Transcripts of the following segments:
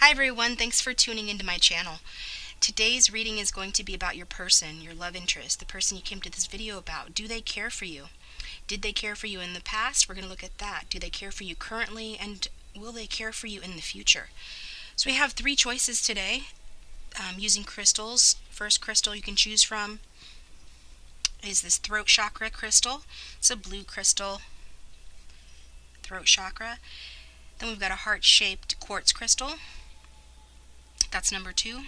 Hi everyone, thanks for tuning into my channel. Today's reading is going to be about your person, your love interest, the person you came to this video about. Do they care for you? Did they care for you in the past? We're going to look at that. Do they care for you currently? And will they care for you in the future? So we have three choices today using crystals. First crystal you can choose from is this throat chakra crystal. It's a blue crystal, throat chakra. Then we've got a heart-shaped quartz crystal. That's number 2.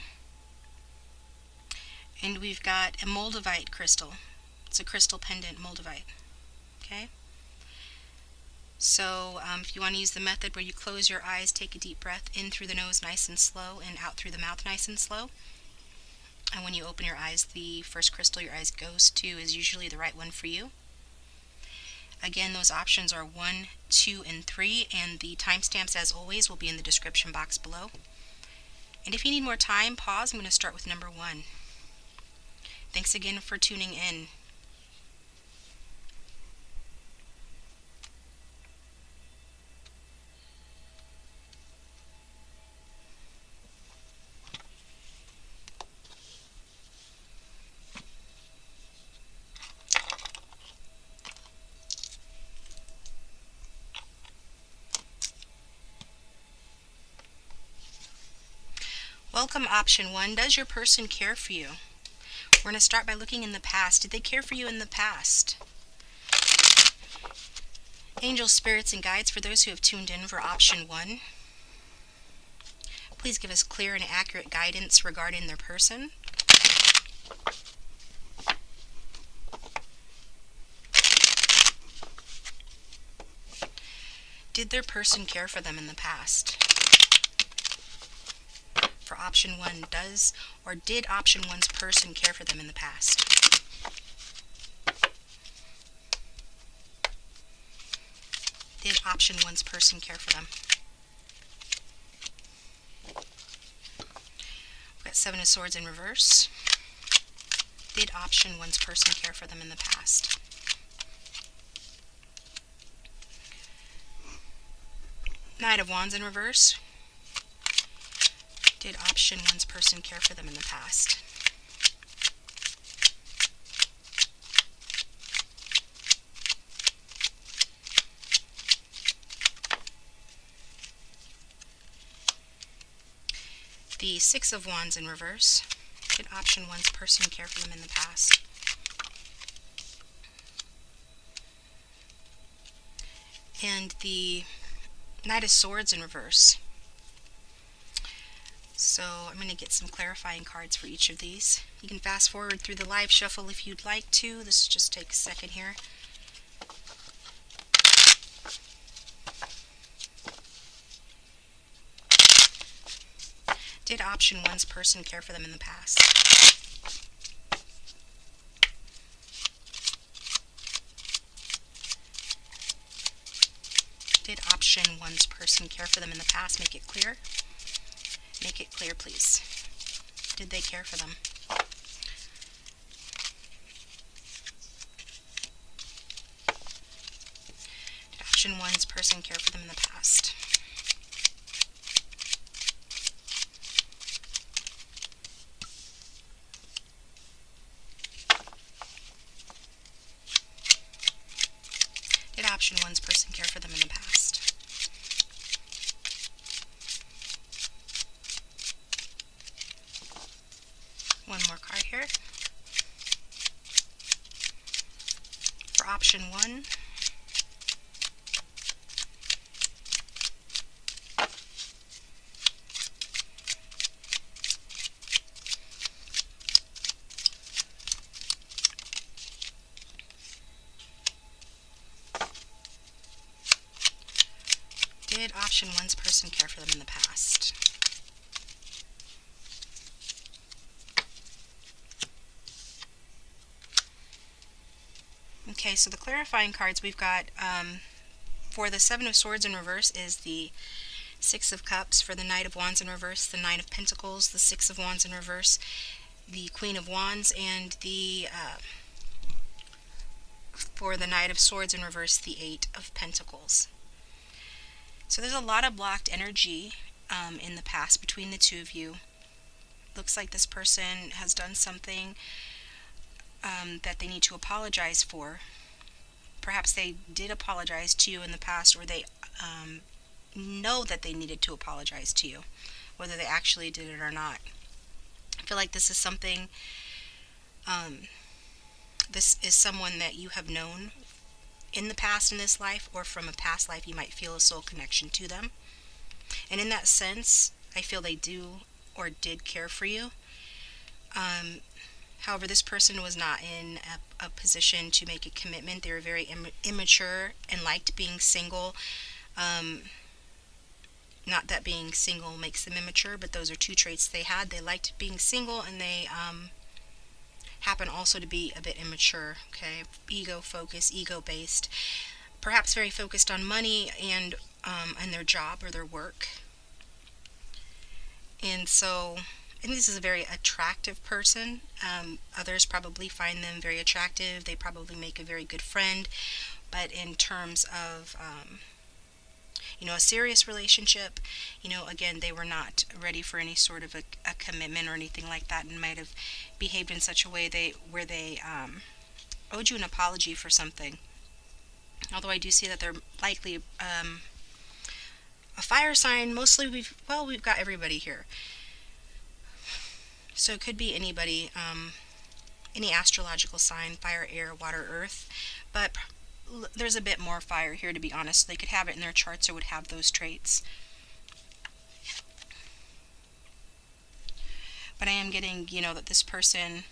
And we've got a moldavite crystal. It's a crystal pendant moldavite. Okay? So if you want to use the method where you close your eyes, take a deep breath in through the nose nice and slow and out through the mouth nice and slow. And when you open your eyes, the first crystal your eyes goes to is usually the right one for you. Again, those options are 1, 2, and 3, and the timestamps, as always, will be in the description box below. And if you need more time, pause. I'm going to start with number 1. Thanks again for tuning in. Welcome, option 1. Does your person care for you? We're going to start by looking in the past. Did they care for you in the past? Angels, spirits, and guides, for those who have tuned in for option 1, please give us clear and accurate guidance regarding their person. Did their person care for them in the past? For option 1, does or did option 1's person care for them in the past? Did option 1's person care for them? We've got 7 of Swords in reverse. Did option 1's person care for them in the past? Knight of Wands in reverse. Did option 1's person care for them in the past? The 6 of Wands in reverse. Did option 1's person care for them in the past? And the Knight of Swords in reverse. So I'm going to get some clarifying cards for each of these. You can fast forward through the live shuffle if you'd like to. This just takes a second here. Did option 1's person care for them in the past? Did option 1's person care for them in the past? Make it clear. Make it clear, please. Did they care for them? Did option 1's person care for them in the past? Did option 1's person care for them in the past? One more card here. For option 1, did option 1's person care for them in the past? Okay, so the clarifying cards we've got for the 7 of Swords in reverse is the 6 of Cups. For the Knight of Wands in reverse, the 9 of Pentacles. The 6 of Wands in reverse, the Queen of Wands. And the for the Knight of Swords in reverse, the 8 of Pentacles. So there's a lot of blocked energy in the past between the two of you. Looks like this person has done something that they need to apologize for. Perhaps they did apologize to you in the past, or they know that they needed to apologize to you, whether they actually did it or not. I feel like this is something, this is someone that you have known in the past in this life, or from a past life you might feel a soul connection to them. And in that sense, I feel they do or did care for you. However, this person was not in a position to make a commitment. They were very immature and liked being single. Not that being single makes them immature, but those are two traits they had. They liked being single, and they happen also to be a bit immature. Okay, ego focused, ego based, perhaps very focused on money and their job or their work. And so I think this is a very attractive person. Others probably find them very attractive. They probably make a very good friend. But in terms of, a serious relationship, again, they were not ready for any sort of a commitment or anything like that, and might have behaved in such a way where they owed you an apology for something. Although I do see that they're likely a fire sign. Mostly we've got everybody here. So it could be anybody, any astrological sign, fire, air, water, earth. But there's a bit more fire here, to be honest. They could have it in their charts or would have those traits. But I am getting, that this person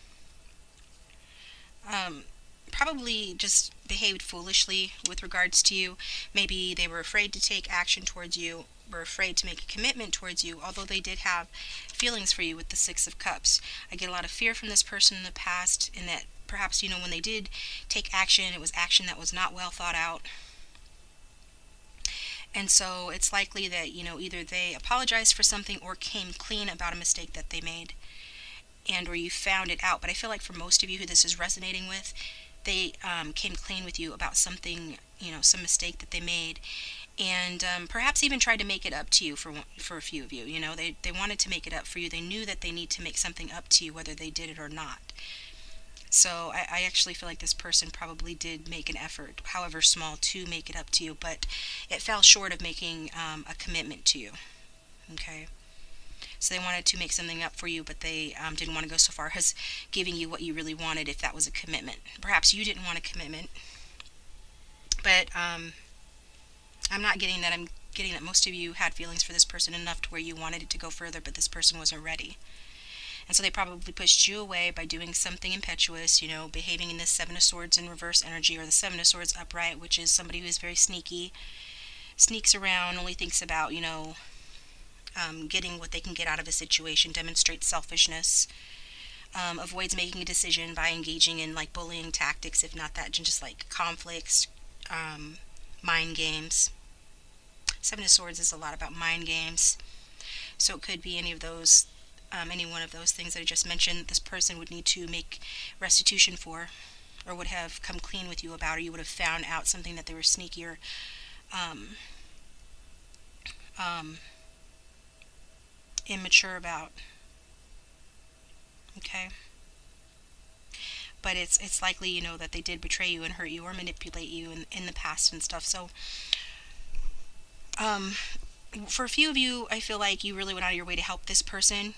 probably just behaved foolishly with regards to you. Maybe they were afraid to take action towards you, were afraid to make a commitment towards you, although they did have feelings for you with the Six of Cups. I get a lot of fear from this person in the past, in that perhaps, when they did take action, it was action that was not well thought out. And so it's likely that, either they apologized for something or came clean about a mistake that they made, and or you found it out. But I feel like for most of you who this is resonating with, they came clean with you about something, some mistake that they made, and perhaps even tried to make it up to you for a few of you. They wanted to make it up for you. They knew that they need to make something up to you, whether they did it or not. So I actually feel like this person probably did make an effort, however small, to make it up to you, but it fell short of making a commitment to you. Okay? So they wanted to make something up for you, but they didn't want to go so far as giving you what you really wanted, if that was a commitment. Perhaps you didn't want a commitment, but I'm not getting that. I'm getting that most of you had feelings for this person enough to where you wanted it to go further, but this person wasn't ready. And so they probably pushed you away by doing something impetuous, behaving in this Seven of Swords in reverse energy, or the Seven of Swords upright, which is somebody who is very sneaky, sneaks around, only thinks about, getting what they can get out of a situation, demonstrates selfishness, avoids making a decision by engaging in like bullying tactics, if not that, just like conflicts, mind games. Seven of Swords is a lot about mind games. So it could be any of those, any one of those things that I just mentioned that this person would need to make restitution for, or would have come clean with you about, or you would have found out something that they were sneaky or immature about. Okay? But it's likely, that they did betray you and hurt you or manipulate you in the past and stuff. So for a few of you, I feel like you really went out of your way to help this person.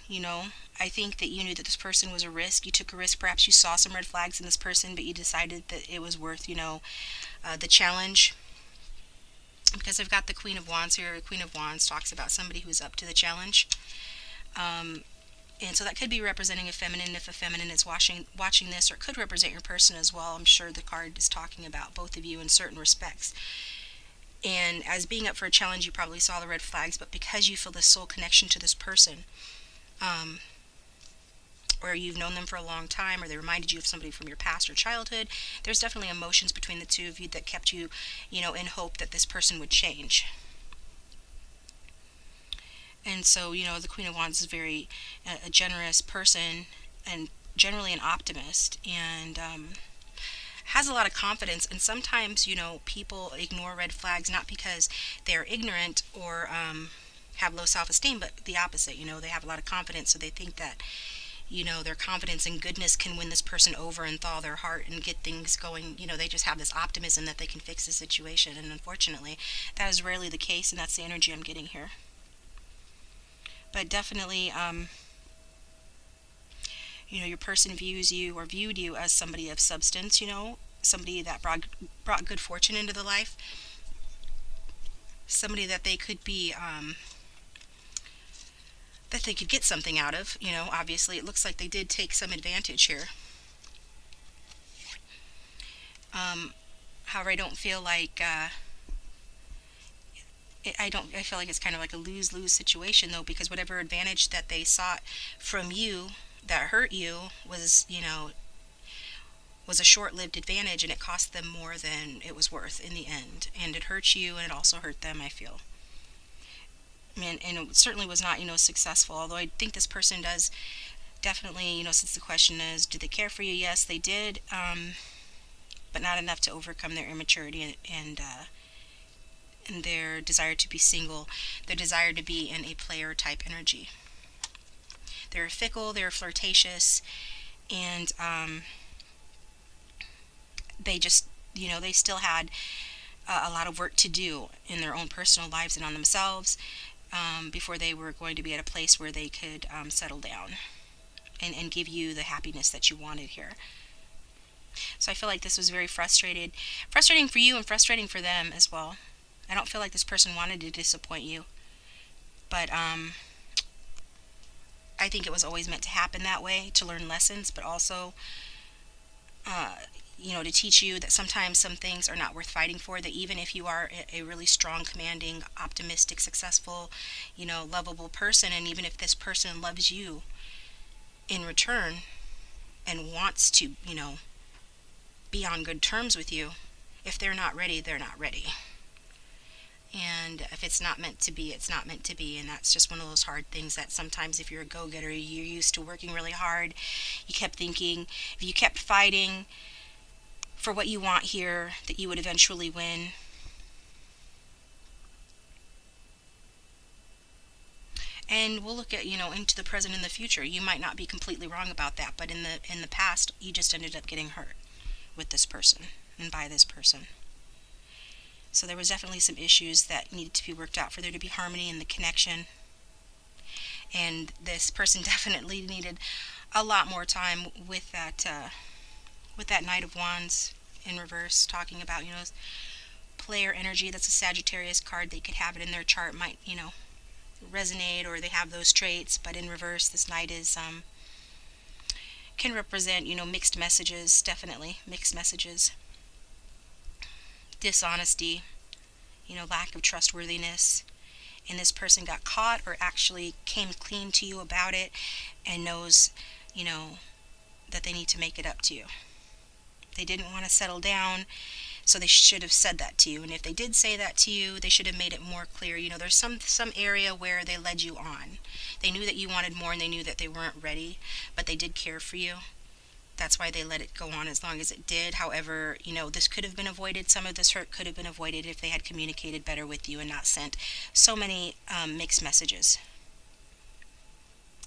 I think that you knew that this person was a risk. You took a risk. Perhaps you saw some red flags in this person, but you decided that it was worth, the challenge. Because I've got the Queen of Wands here. The Queen of Wands talks about somebody who's up to the challenge. And so that could be representing a feminine, if a feminine is watching this, or it could represent your person as well. I'm sure the card is talking about both of you in certain respects. And as being up for a challenge, you probably saw the red flags, but because you feel this soul connection to this person, or you've known them for a long time, or they reminded you of somebody from your past or childhood, there's definitely emotions between the two of you that kept you, in hope that this person would change. And so, the Queen of Wands is very a generous person, and generally an optimist, and has a lot of confidence. And sometimes, people ignore red flags not because they're ignorant or have low self-esteem, but the opposite. They have a lot of confidence, so they think that their confidence and goodness can win this person over and thaw their heart and get things going. They just have this optimism that they can fix the situation, and unfortunately that is rarely the case, and that's the energy I'm getting here. But definitely, your person views you or viewed you as somebody of substance, somebody that brought good fortune into the life, somebody that they could be, that they could get something out of. Obviously it looks like they did take some advantage here. However, I don't feel like, I feel like it's kind of like a lose-lose situation, though, because whatever advantage that they sought from you that hurt you was a short-lived advantage, and it cost them more than it was worth in the end. And it hurt you, and it also hurt them, I feel. And it certainly was not, successful. Although I think this person does definitely, since the question is, do they care for you? Yes, they did, but not enough to overcome their immaturity and their desire to be single, their desire to be in a player type energy. They're fickle, they're flirtatious, and they just, they still had a lot of work to do in their own personal lives and on themselves, before they were going to be at a place where they could settle down and give you the happiness that you wanted here. So I feel like this was very frustrating for you and frustrating for them as well. I don't feel like this person wanted to disappoint you, but I think it was always meant to happen that way, to learn lessons, but also to teach you that sometimes some things are not worth fighting for, that even if you are a really strong, commanding, optimistic, successful, lovable person, and even if this person loves you in return and wants to, be on good terms with you, if they're not ready, they're not ready. And if it's not meant to be, it's not meant to be. And that's just one of those hard things that sometimes, if you're a go-getter, you're used to working really hard. You kept thinking, if you kept fighting for what you want here, that you would eventually win. And we'll look at, into the present and the future. You might not be completely wrong about that, but in the past, you just ended up getting hurt with this person and by this person. So there was definitely some issues that needed to be worked out for there to be harmony in the connection. And this person definitely needed a lot more time with that Knight of Wands in reverse, talking about, player energy. That's a Sagittarius card. They could have it in their chart, might, resonate, or they have those traits. But in reverse, this Knight is can represent, mixed messages, definitely mixed messages. Dishonesty, lack of trustworthiness, and this person got caught or actually came clean to you about it and knows, that they need to make it up to you. They didn't want to settle down, so they should have said that to you. And if they did say that to you, they should have made it more clear. There's some area where they led you on. They knew that you wanted more, and they knew that they weren't ready, but they did care for you. That's why they let it go on as long as it did. However, this could have been avoided. Some of this hurt could have been avoided if they had communicated better with you and not sent so many mixed messages.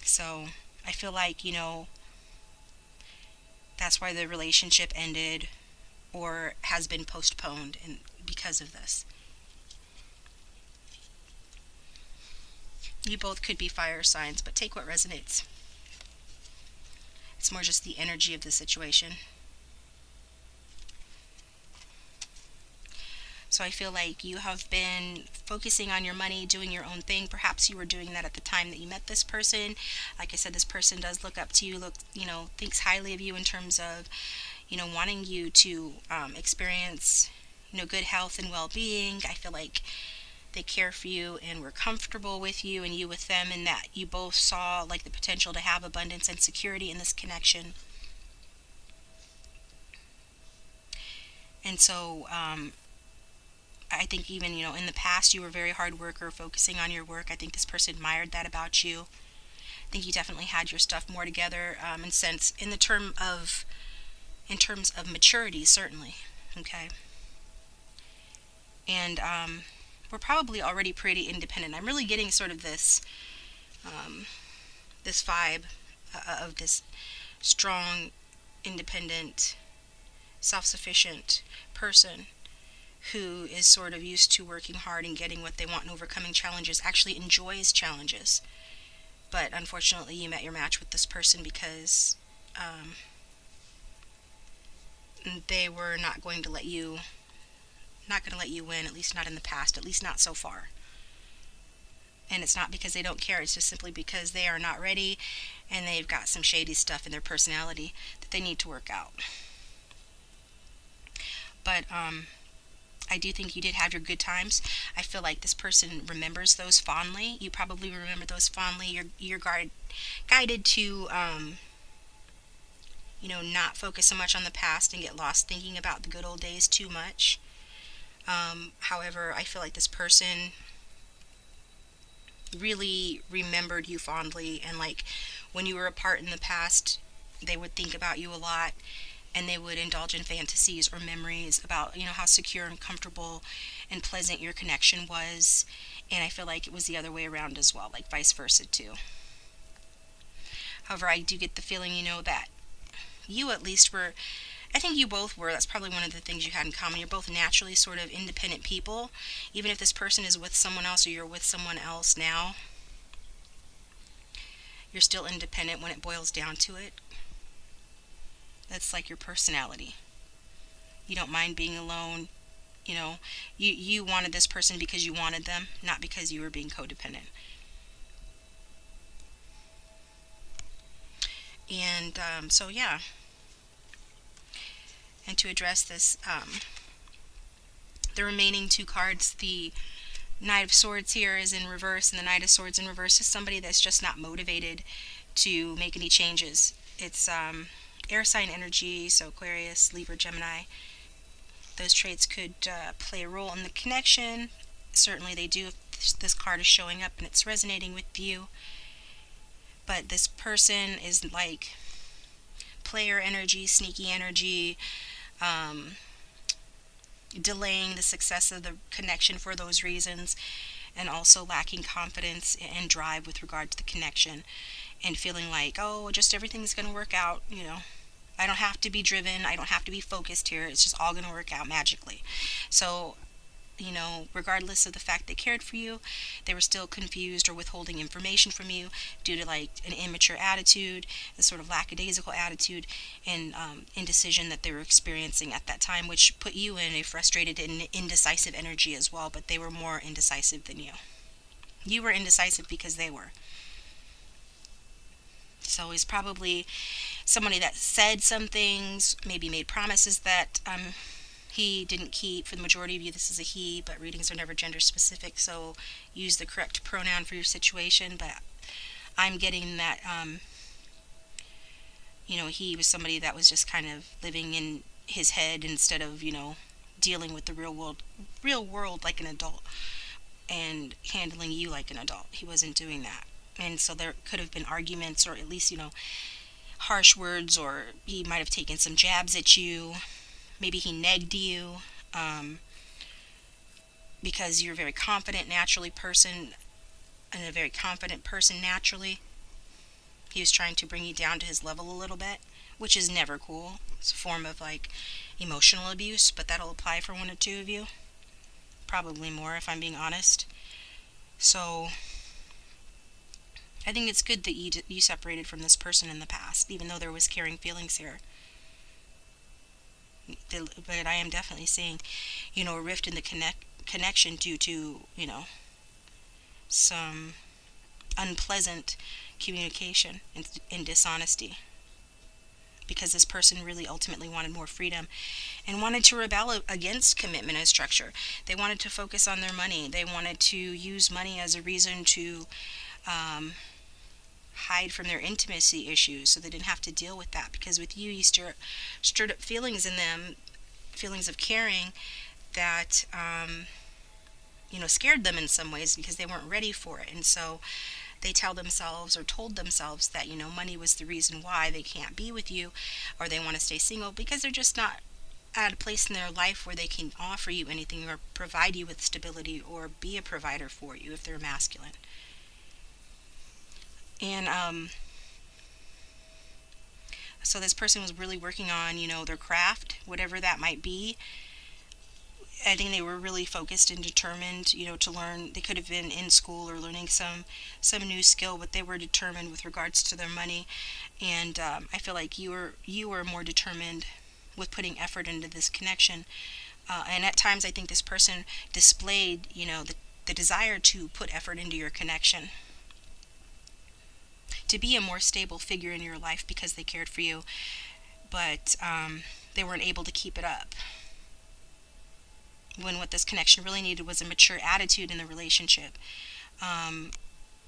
So I feel like, that's why the relationship ended or has been postponed because of this. You both could be fire signs, but take what resonates. It's more just the energy of the situation. So I feel like you have been focusing on your money, doing your own thing. Perhaps you were doing that at the time that you met this person. Like I said, this person does look up to you, thinks highly of you in terms of, wanting you to experience, good health and well-being. I feel like they care for you and were comfortable with you and you with them, and that you both saw like the potential to have abundance and security in this connection. And so I think even, in the past you were a very hard worker, focusing on your work. I think this person admired that about you. I think you definitely had your stuff more together, in terms of maturity, certainly. Okay. And were probably already pretty independent. I'm really getting sort of this vibe of this strong, independent, self-sufficient person who is sort of used to working hard and getting what they want and overcoming challenges, actually enjoys challenges. But unfortunately, you met your match with this person because they were not going to let you win, at least not in the past, at least not so far. And it's not because they don't care, it's just simply because they are not ready and they've got some shady stuff in their personality that they need to work out. But I do think you did have your good times. I feel like this person remembers those fondly. You probably remember those fondly. You're guided to not focus so much on the past and get lost thinking about the good old days too much. However, I feel like this person really remembered you fondly, and like when you were apart in the past, they would think about you a lot, and they would indulge in fantasies or memories about how secure and comfortable and pleasant your connection was. And I feel like it was the other way around as well, like vice versa too. However, I do get the feeling that you at least were, I think you both were, that's probably one of the things you had in common. You're both naturally sort of independent people. Even if this person is with someone else or you're with someone else now, you're still independent when it boils down to it. That's like your personality. You don't mind being alone. You wanted this person because you wanted them, not because you were being codependent. And so yeah. And to address this, the remaining two cards, the Knight of Swords here is in reverse, and the Knight of Swords in reverse is somebody that's just not motivated to make any changes. It's air sign energy, so Aquarius, Libra, Gemini. Those traits could play a role in the connection. Certainly they do if this card is showing up and it's resonating with you. But this person is like player energy, sneaky energy, delaying the success of the connection for those reasons, and also lacking confidence and drive with regard to the connection, and feeling like, oh, just everything's going to work out, I don't have to be driven, I don't have to be focused here, it's just all going to work out magically. So regardless of the fact they cared for you, they were still confused or withholding information from you due to like an immature attitude, a sort of lackadaisical attitude, and indecision that they were experiencing at that time, which put you in a frustrated and indecisive energy as well. But they were more indecisive than you. You were indecisive because they were. So he's probably somebody that said some things, maybe made promises that he didn't keep. For the majority of you, this is a he, but readings are never gender specific, so use the correct pronoun for your situation. But I'm getting that, he was somebody that was just kind of living in his head instead of, dealing with the real world like an adult and handling you like an adult. He wasn't doing that. And so there could have been arguments, or at least, harsh words, or he might have taken some jabs at you. Maybe he negged you because you're a very confident naturally person, and a very confident person naturally. He was trying to bring you down to his level a little bit, which is never cool. It's a form of like emotional abuse, but that'll apply for one or two of you. Probably more, if I'm being honest. So I think it's good that you separated from this person in the past, even though there was caring feelings here. But I am definitely seeing, a rift in the connection due to, some unpleasant communication and dishonesty. Because this person really ultimately wanted more freedom and wanted to rebel against commitment and structure. They wanted to focus on their money. They wanted to use money as a reason to hide from their intimacy issues, so they didn't have to deal with that. Because with you stirred up feelings in them, feelings of caring that scared them in some ways because they weren't ready for it. And so they tell themselves or told themselves that money was the reason why they can't be with you, or they want to stay single because they're just not at a place in their life where they can offer you anything or provide you with stability or be a provider for you if they're masculine. And so this person was really working on, their craft, whatever that might be. I think they were really focused and determined, to learn. They could have been in school or learning some new skill, but they were determined with regards to their money. And I feel like you were more determined with putting effort into this connection. And at times, I think this person displayed, the desire to put effort into your connection, to be a more stable figure in your life because they cared for you, but they weren't able to keep it up. When what this connection really needed was a mature attitude in the relationship.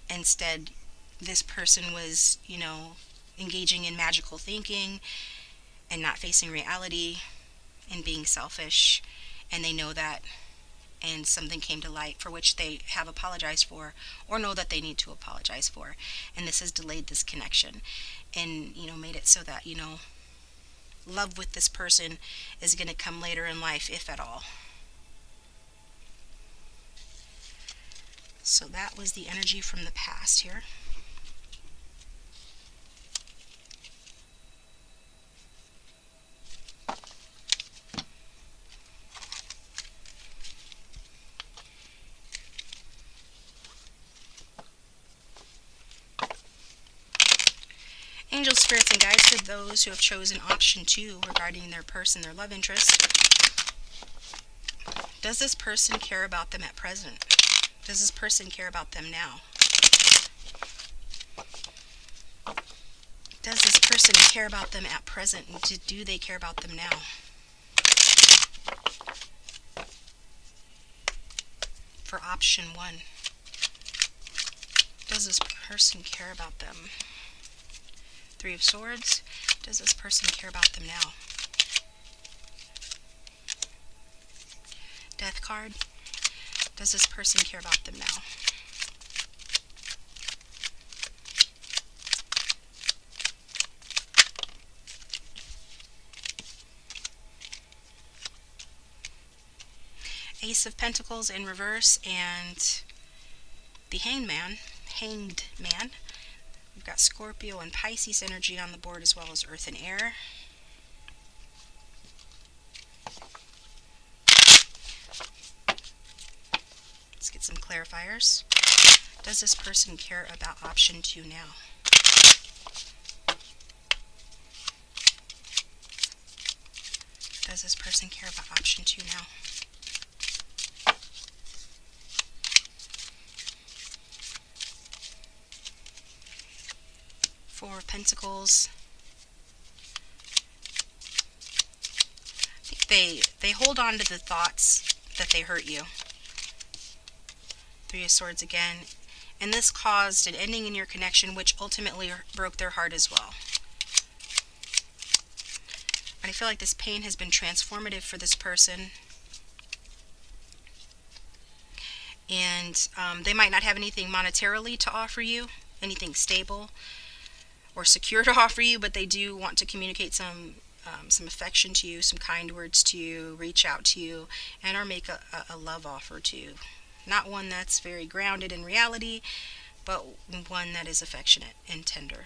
Instead, this person was, engaging in magical thinking and not facing reality and being selfish. And they know that, and something came to light for which they have apologized for or know that they need to apologize for. And this has delayed this connection and, made it so that, love with this person is going to come later in life, if at all. So that was the energy from the past here. Angel spirits and guides for those who have chosen option 2 regarding their person, their love interest. Does this person care about them at present? Does this person care about them now? Does this person care about them at present? Do they care about them now? For option 1, does this person care about them? 3 of Swords. Does this person care about them now? Death card. Does this person care about them now? Ace of Pentacles in reverse and the Hanged Man. We've got Scorpio and Pisces energy on the board, as well as Earth and Air. Let's get some clarifiers. Does this person care about option 2 now? Does this person care about option 2 now? Four of Pentacles. I think they hold on to the thoughts that they hurt you. 3 of Swords again. And this caused an ending in your connection, which ultimately broke their heart as well. But I feel like this pain has been transformative for this person. And they might not have anything monetarily to offer you, anything stable or secure to offer you, but they do want to communicate some affection to you, some kind words to you, reach out to you, and or make a love offer to you. Not one that's very grounded in reality, but one that is affectionate and tender.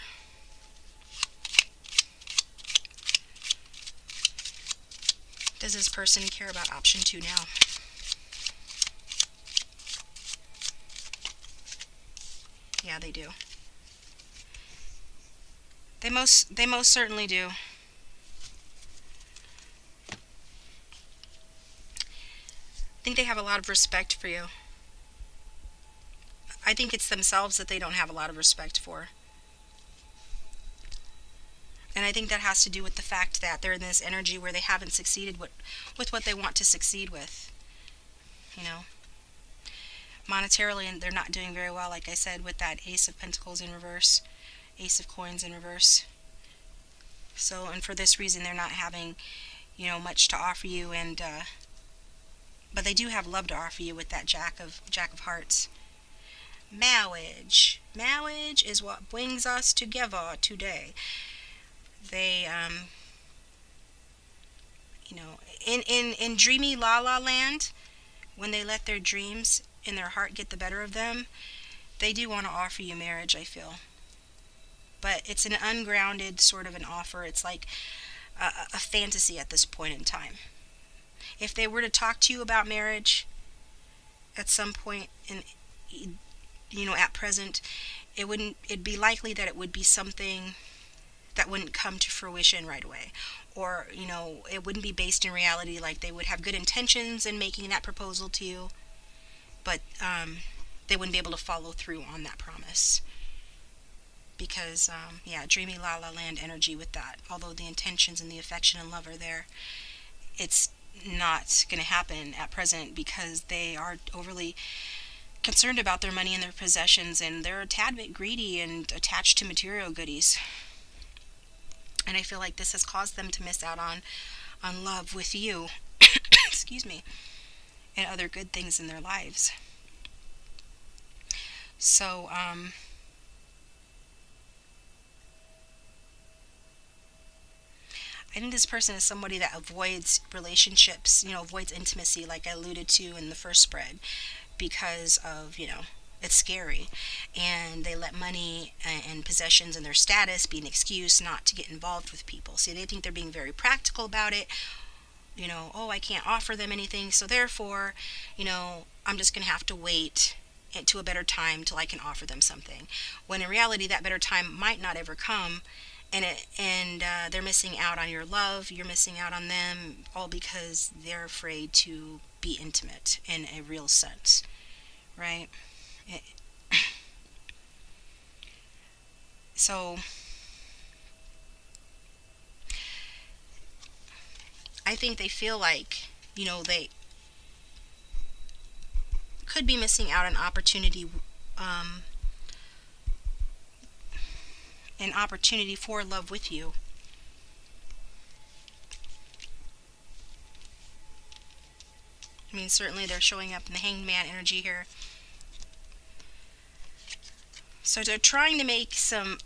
Does this person care about option 2 now? Yeah, they do. They most certainly do. I think they have a lot of respect for you. I think it's themselves that they don't have a lot of respect for. And I think that has to do with the fact that they're in this energy where they haven't succeeded with what they want to succeed with. Monetarily, and they're not doing very well, like I said, with that Ace of Pentacles in reverse, Ace of Coins in reverse. So, and for this reason, they're not having, much to offer you, and but they do have love to offer you with that Jack of Hearts. Marriage. Marriage is what brings us together today. They, in dreamy la la land, when they let their dreams and their heart get the better of them, they do want to offer you marriage, I feel. But it's an ungrounded sort of an offer. It's like a fantasy at this point in time. If they were to talk to you about marriage at some point in, at present, it'd be likely that it would be something that wouldn't come to fruition right away. Or, it wouldn't be based in reality. Like, they would have good intentions in making that proposal to you, but they wouldn't be able to follow through on that promise. Because, dreamy la la land energy with that. Although the intentions and the affection and love are there, it's not going to happen at present because they are overly concerned about their money and their possessions, and they're a tad bit greedy and attached to material goodies. And I feel like this has caused them to miss out on love with you, excuse me, and other good things in their lives. So, I think this person is somebody that avoids relationships, avoids intimacy, like I alluded to in the first spread, because of, it's scary. And they let money and possessions and their status be an excuse not to get involved with people. See, they think they're being very practical about it. Oh, I can't offer them anything, so therefore, I'm just going to have to wait to a better time till I can offer them something. When in reality, that better time might not ever come. And they're missing out on your love, you're missing out on them, all because they're afraid to be intimate in a real sense, right? So, I think they feel like, they could be missing out on opportunity, an opportunity for love with you. I mean, certainly they're showing up in the Hanged Man energy here. So they're trying to make some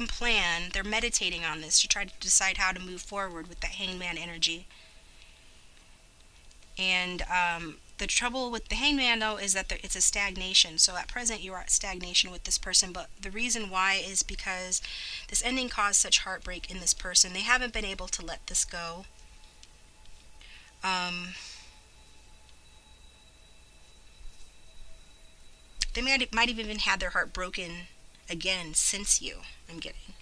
plan. They're meditating on this to try to decide how to move forward with that Hanged Man energy. And the trouble with the Hanged Man, though, is that it's a stagnation. So at present, you are at stagnation with this person. But the reason why is because this ending caused such heartbreak in this person. They haven't been able to let this go. They might have even had their heart broken again since you, I'm getting.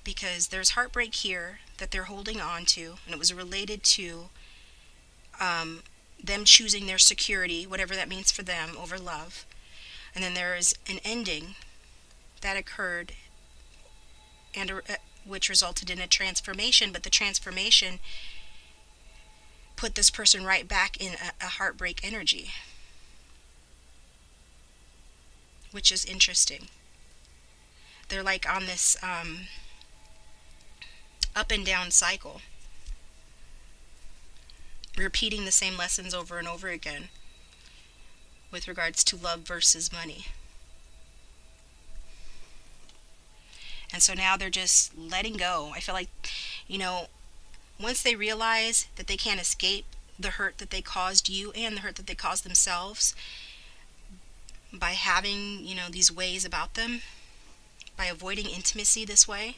Because there's heartbreak here that they're holding on to, and it was related to them choosing their security, whatever that means for them, over love. And then there is an ending that occurred, and which resulted in a transformation, but the transformation put this person right back in a heartbreak energy, which is interesting. They're like on this up and down cycle, repeating the same lessons over and over again with regards to love versus money. And so now they're just letting go. I feel like, once they realize that they can't escape the hurt that they caused you and the hurt that they caused themselves by having, these ways about them, by avoiding intimacy this way,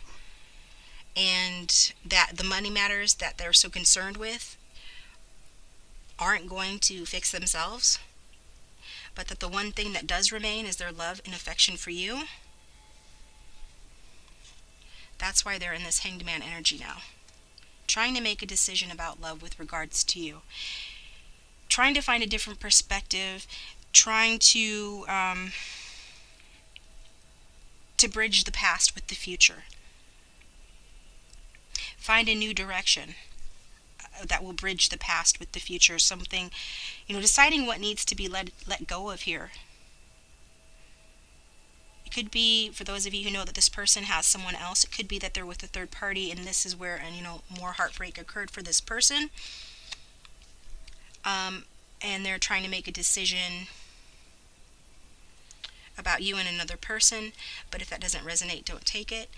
and that the money matters that they're so concerned with aren't going to fix themselves, but that the one thing that does remain is their love and affection for you. That's why they're in this Hanged Man energy now, trying to make a decision about love with regards to you, trying to find a different perspective, trying to bridge the past with the future, find a new direction that will bridge the past with the future. Something, deciding what needs to be let go of here. It could be, for those of you who know that this person has someone else, it could be that they're with a third party, and this is where more heartbreak occurred for this person. And they're trying to make a decision about you and another person, but if that doesn't resonate, don't take it.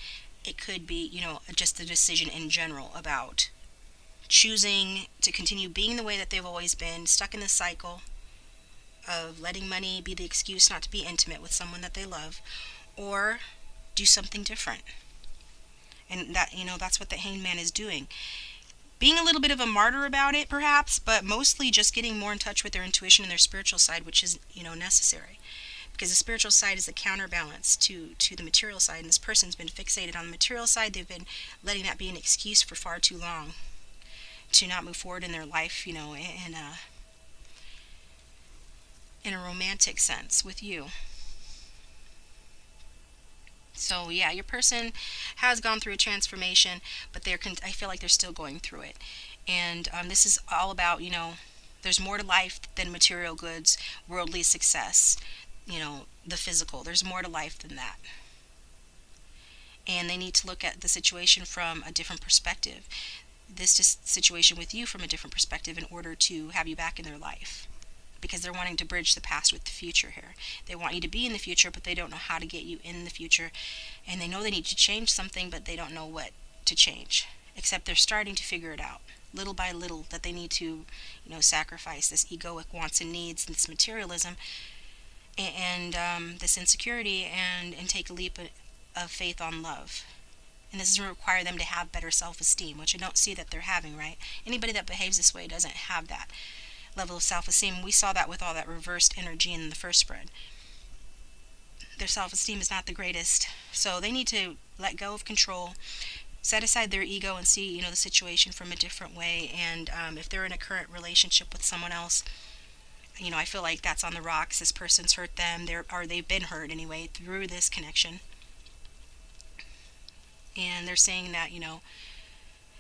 It could be, just a decision in general about choosing to continue being the way that they've always been, stuck in this cycle of letting money be the excuse not to be intimate with someone that they love, or do something different. And that, that's what the Hanged Man is doing. Being a little bit of a martyr about it, perhaps, but mostly just getting more in touch with their intuition and their spiritual side, which is, necessary. Because the spiritual side is a counterbalance to the material side, and this person's been fixated on the material side. They've been letting that be an excuse for far too long to not move forward in their life, in a romantic sense with you. So yeah, your person has gone through a transformation, but I feel like they're still going through it. And this is all about, there's more to life than material goods, worldly success, the physical. There's more to life than that. And they need to look at the situation from a different perspective. This situation with you from a different perspective in order to have you back in their life. Because they're wanting to bridge the past with the future here. They want you to be in the future, but they don't know how to get you in the future. And they know they need to change something, but they don't know what to change. Except they're starting to figure it out, little by little, that they need to, sacrifice this egoic wants and needs, and this materialism, and this insecurity, and take a leap of faith on love. And this is going to require them to have better self-esteem, which I don't see that they're having, right? Anybody that behaves this way doesn't have that level of self-esteem. We saw that with all that reversed energy in the first spread. Their self-esteem is not the greatest. So they need to let go of control, set aside their ego, and see, the situation from a different way. And if they're in a current relationship with someone else, I feel like that's on the rocks. This person's hurt them, they've been hurt anyway through this connection. And they're saying that,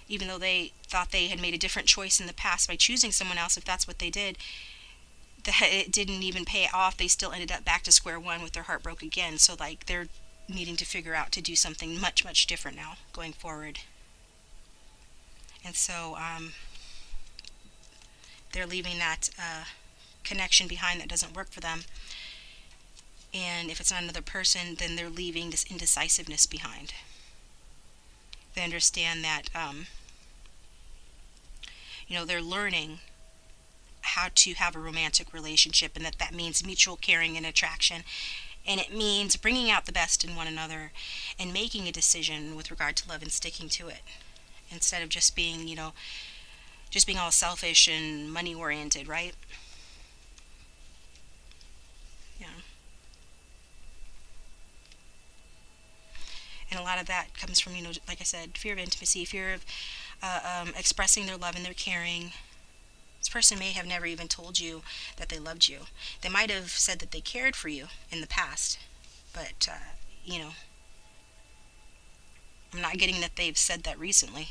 even though they thought they had made a different choice in the past by choosing someone else, if that's what they did, that it didn't even pay off. They still ended up back to square one with their heart broke again. So they're needing to figure out to do something much, much different now going forward. And so they're leaving that connection behind that doesn't work for them. And if it's not another person, then they're leaving this indecisiveness behind. They understand that they're learning how to have a romantic relationship, and that means mutual caring and attraction, and it means bringing out the best in one another and making a decision with regard to love and sticking to it, instead of just being all selfish and money oriented, right? Yeah. And a lot of that comes from, like I said, fear of intimacy, fear of expressing their love and their caring. This person may have never even told you that they loved you. They might have said that they cared for you in the past, but, I'm not getting that they've said that recently.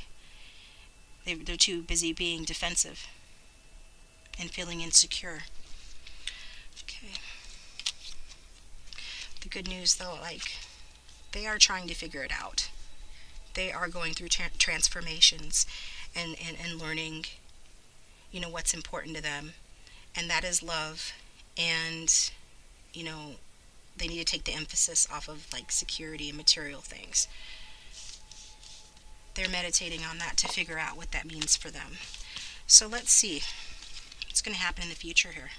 They're too busy being defensive and feeling insecure. Okay. The good news, though, they are trying to figure it out. They are going through transformations and learning, what's important to them. And that is love. And, they need to take the emphasis off of security and material things. They're meditating on that to figure out what that means for them. So let's see what's going to happen in the future here.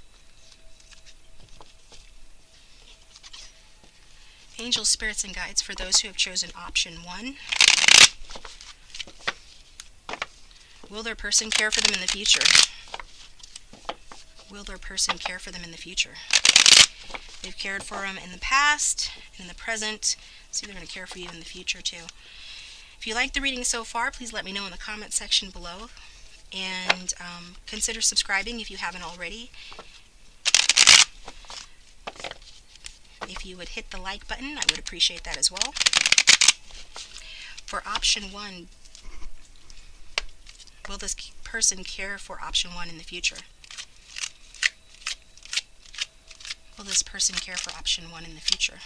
Angels, spirits, and guides for those who have chosen option 1. Will their person care for them in the future? Will their person care for them in the future? They've cared for them in the past and in the present. So they're going to care for you in the future too. If you like the reading so far, please let me know in the comment section below. And consider subscribing if you haven't already. If you would hit the like button, I would appreciate that as well. For option 1, will this person care for option 1 in the future? Will this person care for option 1 in the future?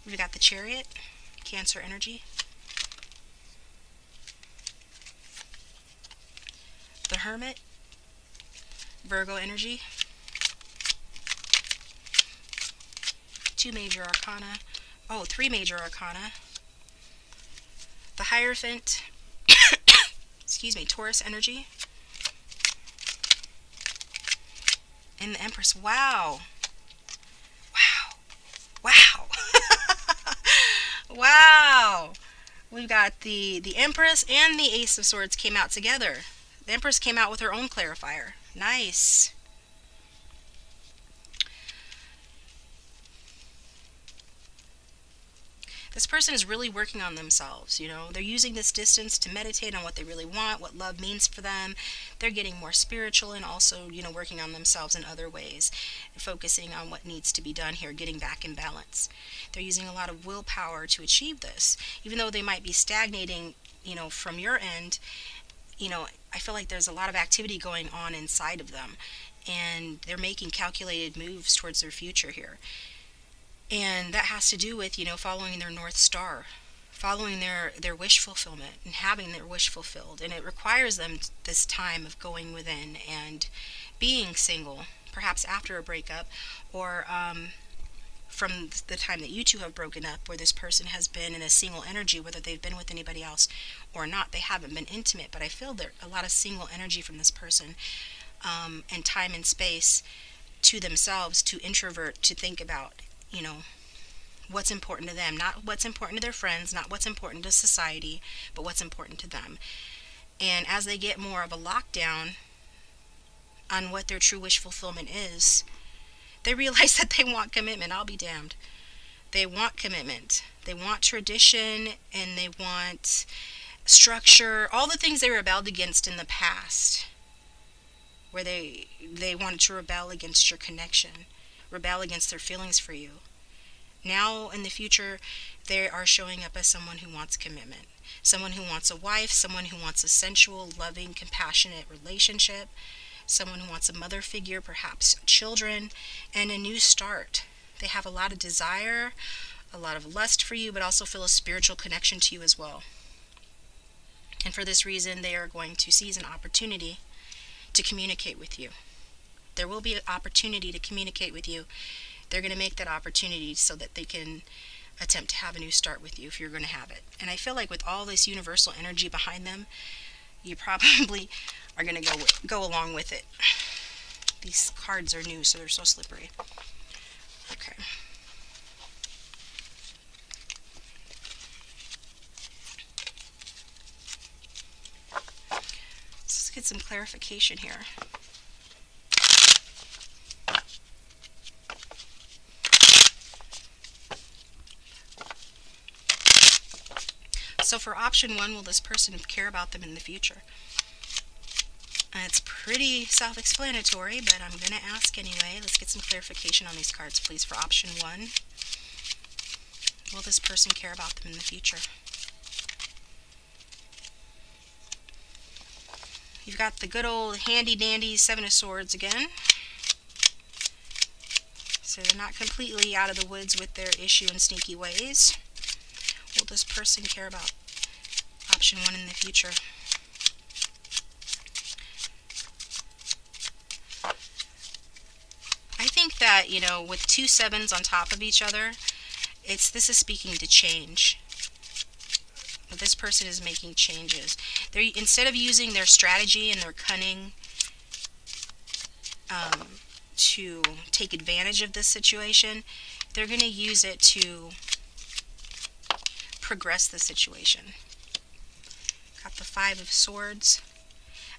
We've got the Chariot, Cancer energy. The Hermit, Virgo energy. 3 major arcana. The Hierophant, excuse me, Taurus energy, and the Empress. Wow. Wow. Wow. Wow. We've got the Empress and the Ace of Swords came out together. The Empress came out with her own clarifier. Nice. This person is really working on themselves, you know. They're using this distance to meditate on what they really want, what love means for them. They're getting more spiritual and also, you know, working on themselves in other ways, focusing on what needs to be done here, getting back in balance. They're using a lot of willpower to achieve this. Even though they might be stagnating, you know, from your end, you know, I feel like there's a lot of activity going on inside of them, and they're making calculated moves towards their future here. And that has to do with, you know, following their North Star, following their wish fulfillment and having their wish fulfilled. And it requires them this time of going within and being single, perhaps after a breakup, or from the time that you two have broken up, where this person has been in a single energy, whether they've been with anybody else or not. They haven't been intimate, but I feel there a lot of single energy from this person, and time and space to themselves, to introvert, to think about, you know, what's important to them, not what's important to their friends, not what's important to society, but what's important to them. And as they get more of a lockdown on what their true wish fulfillment is, they realize that they want commitment. I'll be damned. They want commitment. They want tradition, and they want structure, all the things they rebelled against in the past, where they wanted to rebel against your connection, rebel against their feelings for you. Now in the future, they are showing up as someone who wants commitment, someone who wants a wife, someone who wants a sensual, loving, compassionate relationship, someone who wants a mother figure, perhaps children, and a new start. They have a lot of desire, a lot of lust for you, but also feel a spiritual connection to you as well. And for this reason, they are going to seize an opportunity to communicate with you. There will be an opportunity to communicate with you. They're going to make that opportunity so that they can attempt to have a new start with you if you're going to have it. And I feel like with all this universal energy behind them, you probably are going to go along with it. These cards are new, so they're so slippery. Okay. Let's get some clarification here. So for option 1, will this person care about them in the future? It's pretty self-explanatory, but I'm going to ask anyway. Let's get some clarification on these cards, please. For option 1, will this person care about them in the future? You've got the good old handy-dandy Seven of Swords again. So they're not completely out of the woods with their issue and sneaky ways. Will this person care about option 1 in the future? I think that, you know, with 2 sevens on top of each other, this is speaking to change. But this person is making changes. Instead of using their strategy and their cunning to take advantage of this situation, they're going to use it to progress the situation. Got the 5 of Swords.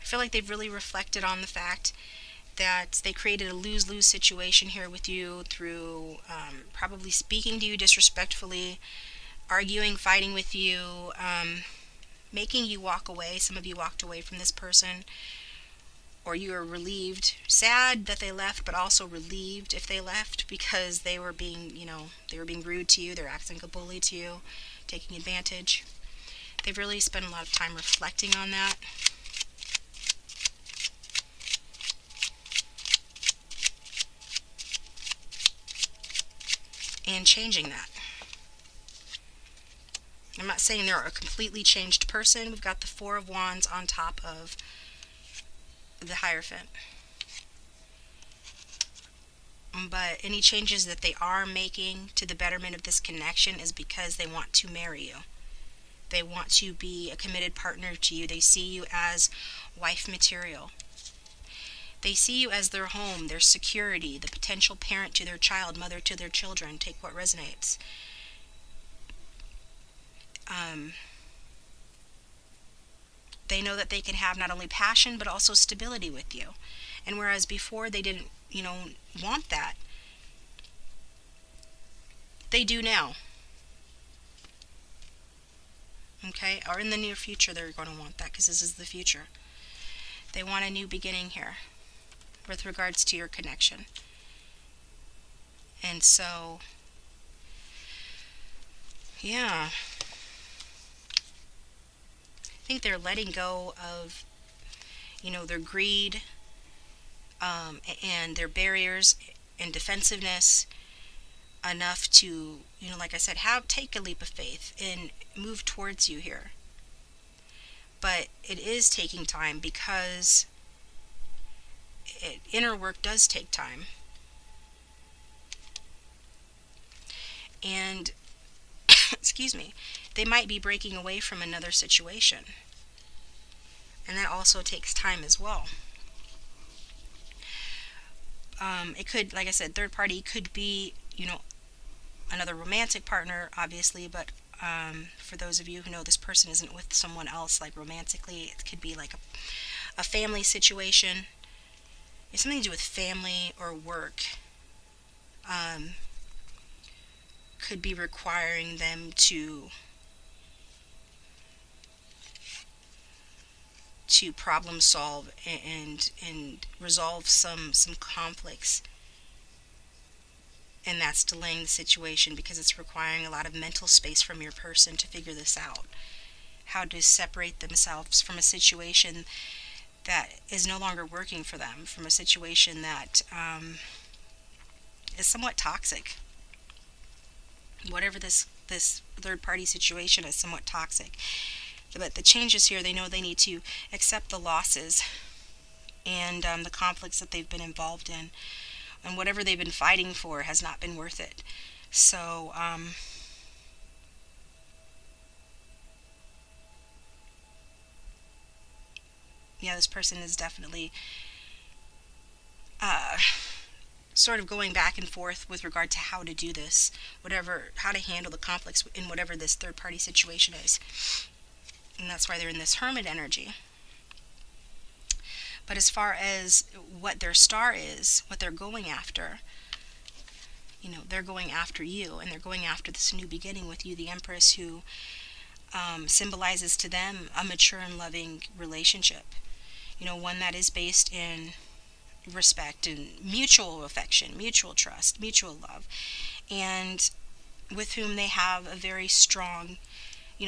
I feel like they've really reflected on the fact that they created a lose-lose situation here with you through probably speaking to you disrespectfully, arguing, fighting with you, making you walk away. Some of you walked away from this person, or you were relieved, sad that they left, but also relieved if they left because they were being, you know, they were being rude to you, they're acting like a bully to you, taking advantage. They've really spent a lot of time reflecting on that. And changing that. I'm not saying they're a completely changed person. We've got the 4 of Wands on top of the Hierophant. But any changes that they are making to the betterment of this connection is because they want to marry you. They want to be a committed partner to you. They see you as wife material. They see you as their home, their security, the potential parent to their child, mother to their children. Take what resonates. They know that they can have not only passion but also stability with you. And whereas before they didn't, want that, they do now. Okay? Or in the near future they're going to want that, because this is the future. They want a new beginning here with regards to your connection. And so, yeah. I think they're letting go of, their greed, and their barriers and defensiveness enough to, like I said, take a leap of faith and move towards you here. But it is taking time, because inner work does take time. And excuse me, they might be breaking away from another situation, and that also takes time as well. It could, like I said, third party could be, another romantic partner, obviously, but for those of you who know this person isn't with someone else, like romantically, it could be like a family situation. It's something to do with family or work. Could be requiring them to problem solve and resolve some conflicts, and that's delaying the situation because it's requiring a lot of mental space from your person to figure this out, how to separate themselves from a situation that is no longer working for them, from a situation that is somewhat toxic. Whatever this third party situation is, somewhat toxic. But the changes here, they know they need to accept the losses and the conflicts that they've been involved in, and whatever they've been fighting for has not been worth it. So yeah, this person is definitely sort of going back and forth with regard to how to do this, how to handle the conflicts in whatever this third party situation is. And that's why they're in this hermit energy. But as far as what their star is, what they're going after, they're going after you, and they're going after this new beginning with you, the Empress, who symbolizes to them a mature and loving relationship. One that is based in respect and mutual affection, mutual trust, mutual love, and with whom they have a very strong,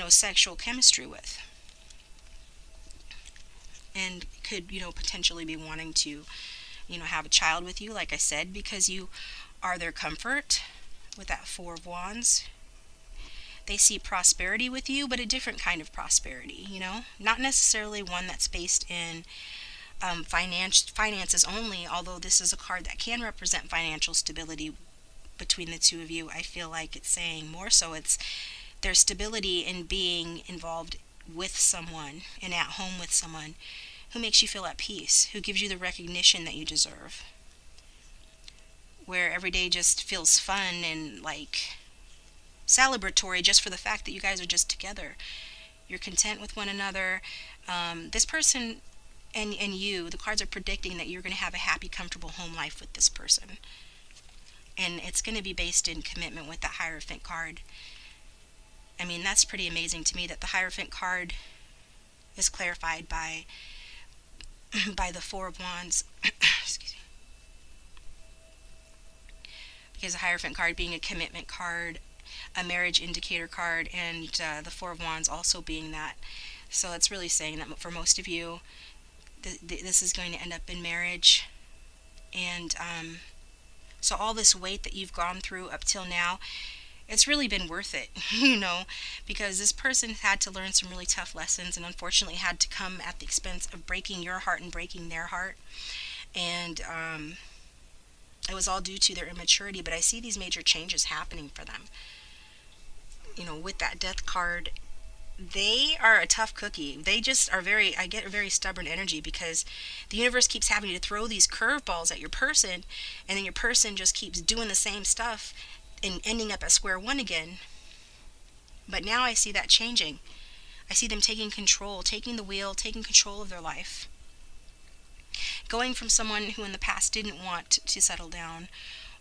sexual chemistry with, and could, potentially be wanting to, have a child with you, like I said, because you are their comfort with that Four of Wands. They see prosperity with you, but a different kind of prosperity, not necessarily one that's based in finances only, although this is a card that can represent financial stability between the two of you. I feel like it's saying more so it's their stability in being involved with someone and at home with someone who makes you feel at peace, who gives you the recognition that you deserve, where every day just feels fun and like celebratory just for the fact that you guys are just together. You're content with one another. This person and you, the cards are predicting that you're going to have a happy, comfortable home life with this person. And it's going to be based in commitment with the Hierophant card. I mean, that's pretty amazing to me that the Hierophant card is clarified by the Four of Wands. Excuse me. Because the Hierophant card being a commitment card, a marriage indicator card, and the Four of Wands also being that. So it's really saying that for most of you, this is going to end up in marriage. And so all this weight that you've gone through up till now, it's really been worth it, because this person had to learn some really tough lessons, and unfortunately had to come at the expense of breaking your heart and breaking their heart. And it was all due to their immaturity, but I see these major changes happening for them. With that Death card, they are a tough cookie. They just are I get a very stubborn energy because the universe keeps having to throw these curveballs at your person, and then your person just keeps doing the same stuff and ending up at square one again. But now I see that changing. I see them taking control, taking the wheel, taking control of their life. Going from someone who in the past didn't want to settle down,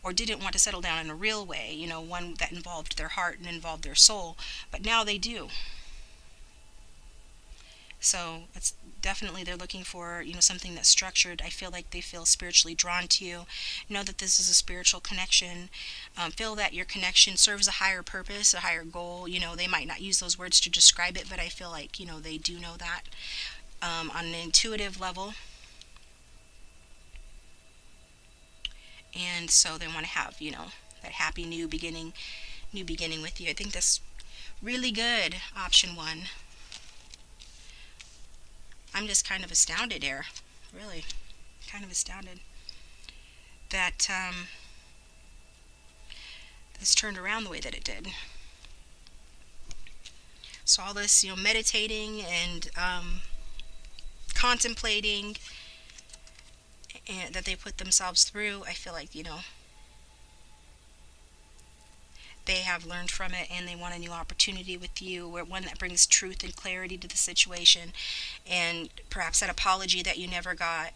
or didn't want to settle down in a real way, one that involved their heart and involved their soul, but now they do. So it's definitely they're looking for, something that's structured. I feel like they feel spiritually drawn to you. Know that this is a spiritual connection. Feel that your connection serves a higher purpose, a higher goal. They might not use those words to describe it, but I feel like, they do know that on an intuitive level. And so they want to have, that happy new beginning with you. I think that's really good, option 1. I'm just kind of astounded here, really, kind of astounded that this turned around the way that it did. So all this, meditating and contemplating and that they put themselves through, I feel like, they have learned from it and they want a new opportunity with you, or one that brings truth and clarity to the situation, and perhaps that apology that you never got.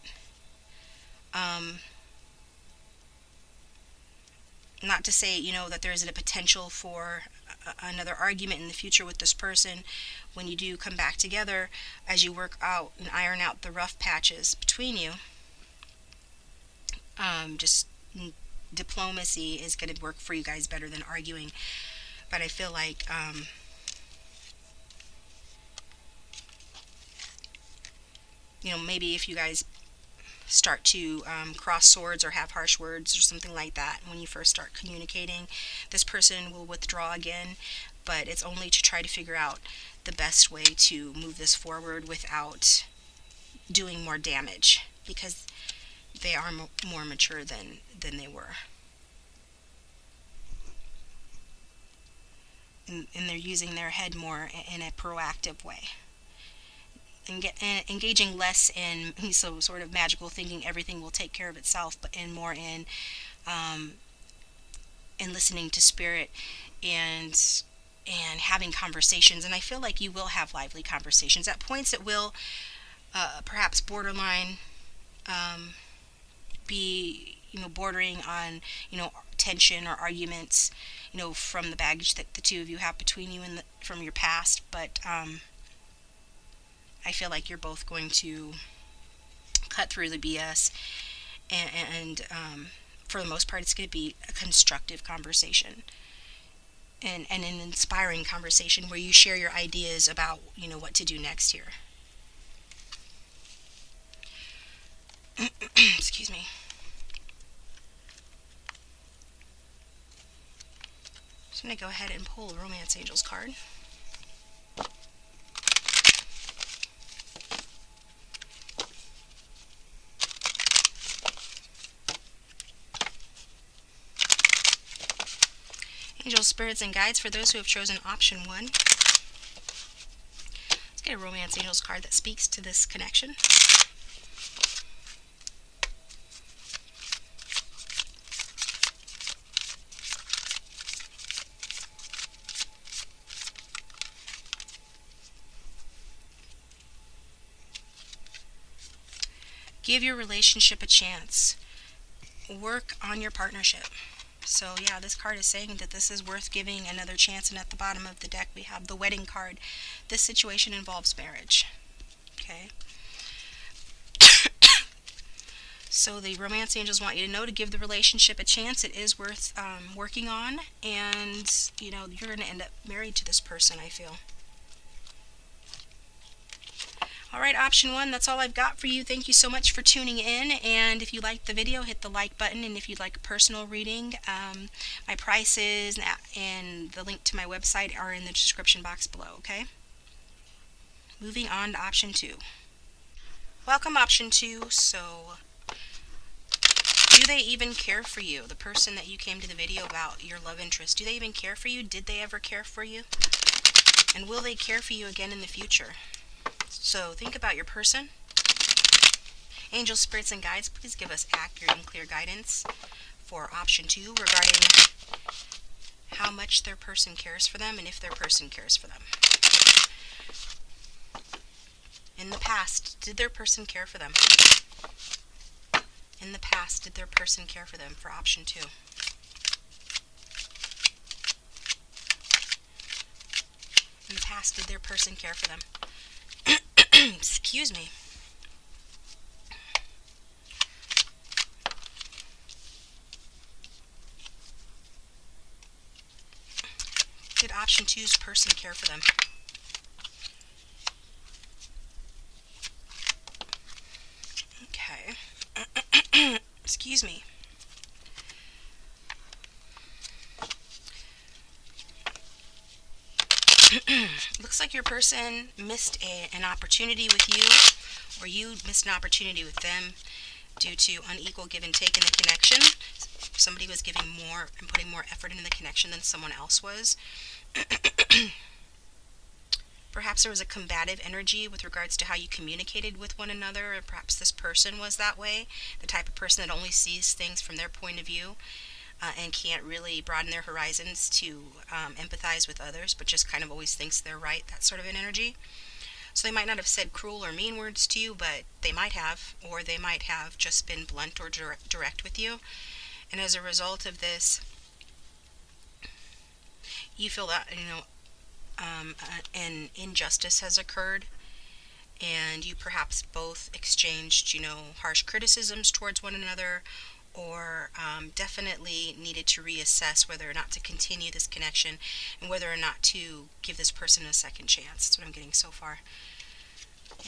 Not to say, that there isn't a potential for another argument in the future with this person when you do come back together, as you work out and iron out the rough patches between you. Just diplomacy is going to work for you guys better than arguing. But I feel like maybe if you guys start to cross swords or have harsh words or something like that when you first start communicating, this person will withdraw again, but it's only to try to figure out the best way to move this forward without doing more damage, because they are more mature than they were. And they're using their head more in a proactive way. And engaging less in so sort of magical thinking, everything will take care of itself, but more in listening to spirit and having conversations. And I feel like you will have lively conversations. At points it will perhaps borderline be bordering on tension or arguments from the baggage that the two of you have between you and from your past, but I feel like you're both going to cut through the BS, and for the most part it's going to be a constructive conversation and an inspiring conversation where you share your ideas about what to do next here. Excuse me. So I'm going to go ahead and pull the Romance Angels card. Angels, spirits, and guides for those who have chosen option 1. Let's get a Romance Angels card that speaks to this connection. Give your relationship a chance. Work on your partnership. So yeah, this card is saying that this is worth giving another chance. And at the bottom of the deck we have the Wedding card. This situation involves marriage. Okay. So the Romance Angels want you to know to give the relationship a chance. It is worth working on, and you're going to end up married to this person, I feel. Alright, option 1, that's all I've got for you. Thank you so much for tuning in, and if you liked the video, hit the like button, and if you'd like a personal reading, my prices and the link to my website are in the description box below, okay? Moving on to option 2. Welcome, option 2. So, do they even care for you? The person that you came to the video about, your love interest, do they even care for you? Did they ever care for you? And will they care for you again in the future? So think about your person. Angels, spirits, and guides, please give us accurate and clear guidance for option 2 regarding how much their person cares for them and if their person cares for them. In the past, did their person care for them? In the past, did their person care for them for option 2? In the past, did their person care for them? Excuse me. Did option 2's person care for them? Okay. Excuse me. Looks like your person missed an opportunity with you, or you missed an opportunity with them due to unequal give and take in the connection. Somebody was giving more and putting more effort into the connection than someone else was. Perhaps there was a combative energy with regards to how you communicated with one another, or perhaps this person was that way, the type of person that only sees things from their point of view and can't really broaden their horizons to empathize with others, but just kind of always thinks they're right, that sort of an energy. So they might not have said cruel or mean words to you, but they might have, or they might have just been blunt or direct with you. And as a result of this, you feel that, an injustice has occurred, and you perhaps both exchanged, harsh criticisms towards one another, or definitely needed to reassess whether or not to continue this connection and whether or not to give this person a second chance. That's what I'm getting so far.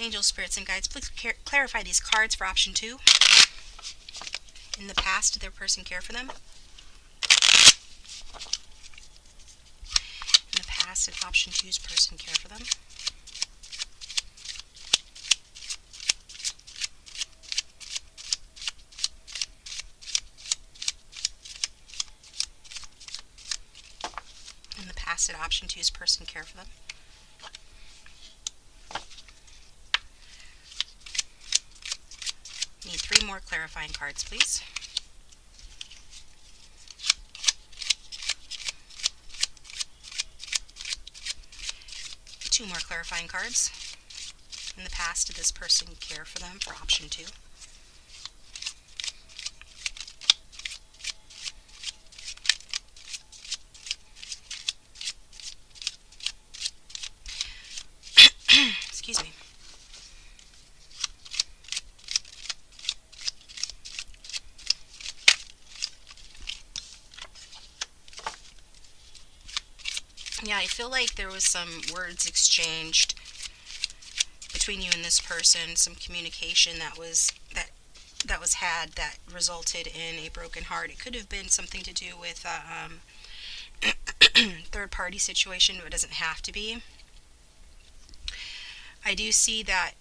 Angels, spirits, and guides, please clarify these cards for option 2. In the past, did their person care for them? In the past, did option 2's person care for them? In the past, did option 2's person care for them? Need 3 more clarifying cards, please. Two more clarifying cards. In the past, did this person care for them for option 2? Excuse me. Yeah, I feel like there was some words exchanged between you and this person, some communication that was had that resulted in a broken heart. It could have been something to do with a third party situation, but it doesn't have to be. I do see that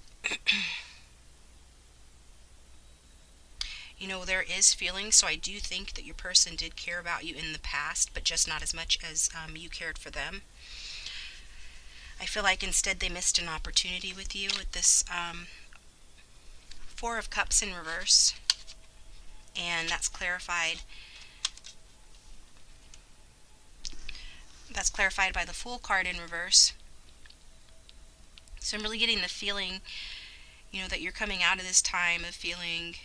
there is feeling, so I do think that your person did care about you in the past, but just not as much as you cared for them. I feel like instead they missed an opportunity with you with this 4 of Cups in reverse, and that's clarified. That's clarified by the Fool card in reverse. So I'm really getting the feeling, that you're coming out of this time of feeling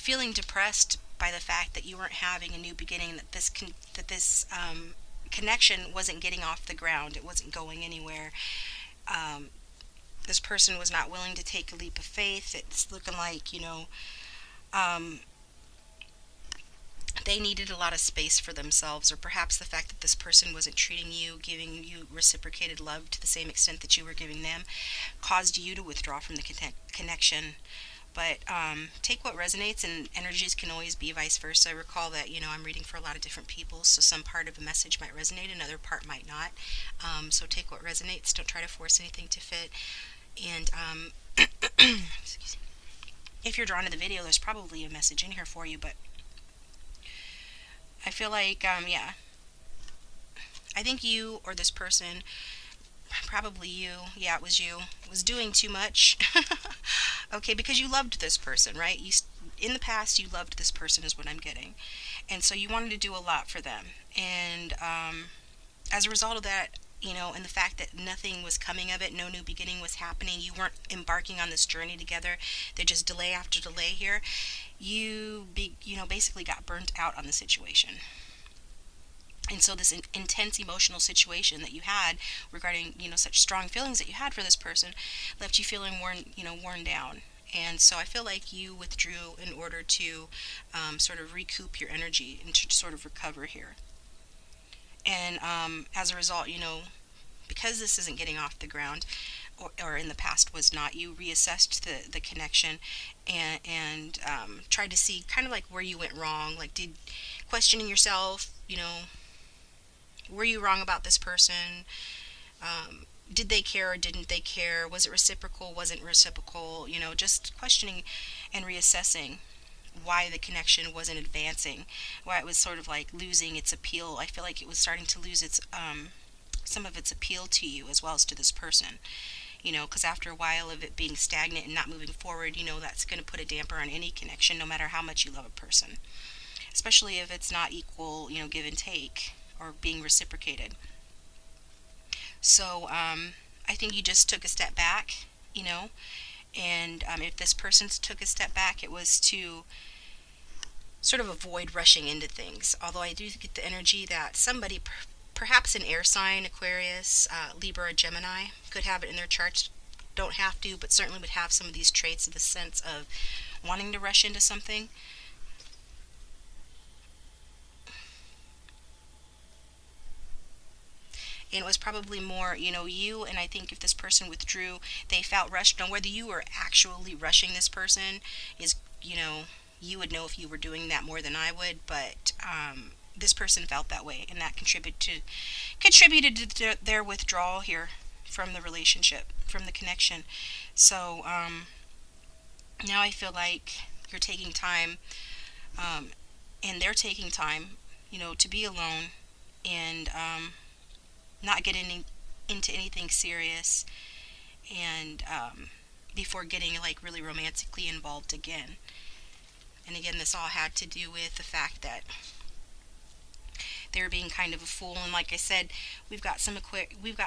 feeling depressed by the fact that you weren't having a new beginning, that this connection wasn't getting off the ground, it wasn't going anywhere. This person was not willing to take a leap of faith. It's looking like, they needed a lot of space for themselves, or perhaps the fact that this person wasn't treating you, giving you reciprocated love to the same extent that you were giving them, caused you to withdraw from the connection. But take what resonates, and energies can always be vice versa. I recall that, I'm reading for a lot of different people, so some part of a message might resonate, another part might not. So take what resonates. Don't try to force anything to fit. And excuse me. If you're drawn to the video, there's probably a message in here for you, but I feel like, yeah, I think you or this person, probably you, yeah, it was you, was doing too much. Okay, because you loved this person, right? In the past, you loved this person, is what I'm getting. And so you wanted to do a lot for them. And as a result of that, and the fact that nothing was coming of it, no new beginning was happening, you weren't embarking on this journey together, there's just delay after delay here, you basically got burnt out on the situation. And so this intense emotional situation that you had regarding, such strong feelings that you had for this person left you feeling worn down. And so I feel like you withdrew in order to sort of recoup your energy and to sort of recover here. And as a result, because this isn't getting off the ground, or in the past was not, you reassessed the connection and tried to see kind of like where you went wrong, like questioning yourself, were you wrong about this person? Did they care or didn't they care? Was it reciprocal? Wasn't reciprocal? Just questioning and reassessing why the connection wasn't advancing, why it was sort of like losing its appeal. I feel like it was starting to lose its some of its appeal to you as well as to this person. Because after a while of it being stagnant and not moving forward, that's going to put a damper on any connection, no matter how much you love a person, especially if it's not equal, give and take, or being reciprocated. So I think you just took a step back, and if this person took a step back, it was to sort of avoid rushing into things. Although I do get the energy that somebody, perhaps an air sign, Aquarius, Libra, or Gemini, could have it in their charts. Don't have to, but certainly would have some of these traits of the sense of wanting to rush into something. And it was probably more, you, and I think if this person withdrew, they felt rushed. Now, whether you were actually rushing this person is, you would know if you were doing that more than I would, but this person felt that way, and that contributed to their withdrawal here from the relationship, from the connection. So now I feel like you're taking time, and they're taking time, to be alone and not getting into anything serious, and before getting like really romantically involved again. And again, this all had to do with the fact that they're being kind of a fool. And like I said, we've got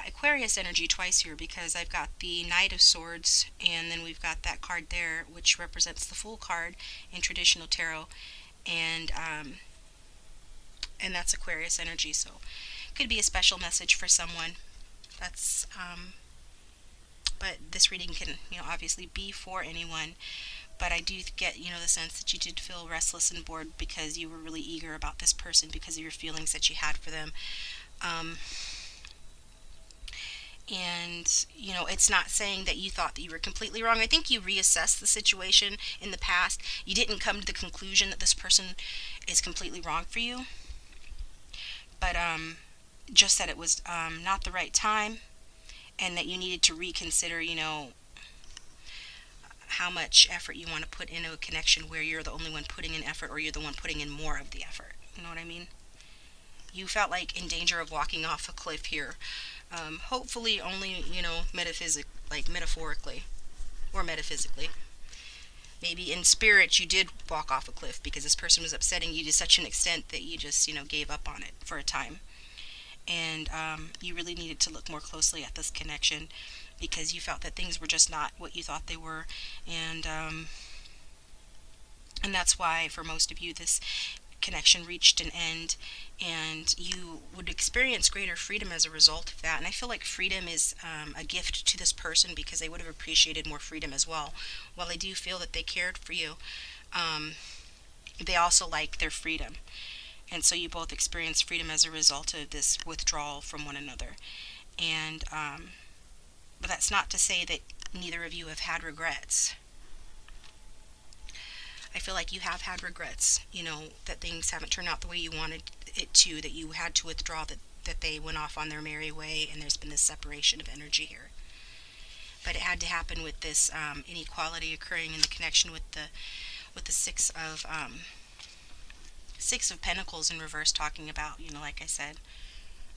Aquarius energy twice here, because I've got the Knight of Swords, and then we've got that card there, which represents the Fool card in traditional tarot, and that's Aquarius energy. So could be a special message for someone. That's but this reading can, obviously be for anyone. But I do get, the sense that you did feel restless and bored because you were really eager about this person because of your feelings that you had for them. And, it's not saying that you thought that you were completely wrong. I think you reassessed the situation in the past. You didn't come to the conclusion that this person is completely wrong for you. But just that it was not the right time, and that you needed to reconsider, how much effort you want to put into a connection where you're the only one putting in effort, or you're the one putting in more of the effort. You know what I mean? You felt like in danger of walking off a cliff here. Hopefully only, metaphorically or metaphysically. Maybe in spirit you did walk off a cliff because this person was upsetting you to such an extent that you just, gave up on it for a time. And you really needed to look more closely at this connection, because you felt that things were just not what you thought they were. And that's why for most of you this connection reached an end, and you would experience greater freedom as a result of that. And I feel like freedom is a gift to this person, because they would have appreciated more freedom as well. While I do feel that they cared for you, they also like their freedom. And so you both experience freedom as a result of this withdrawal from one another. And but that's not to say that neither of you have had regrets. I feel like you have had regrets, that things haven't turned out the way you wanted it to, that you had to withdraw, that they went off on their merry way, and there's been this separation of energy here. But it had to happen with this inequality occurring in the connection with the six of Pentacles in reverse, talking about, like I said,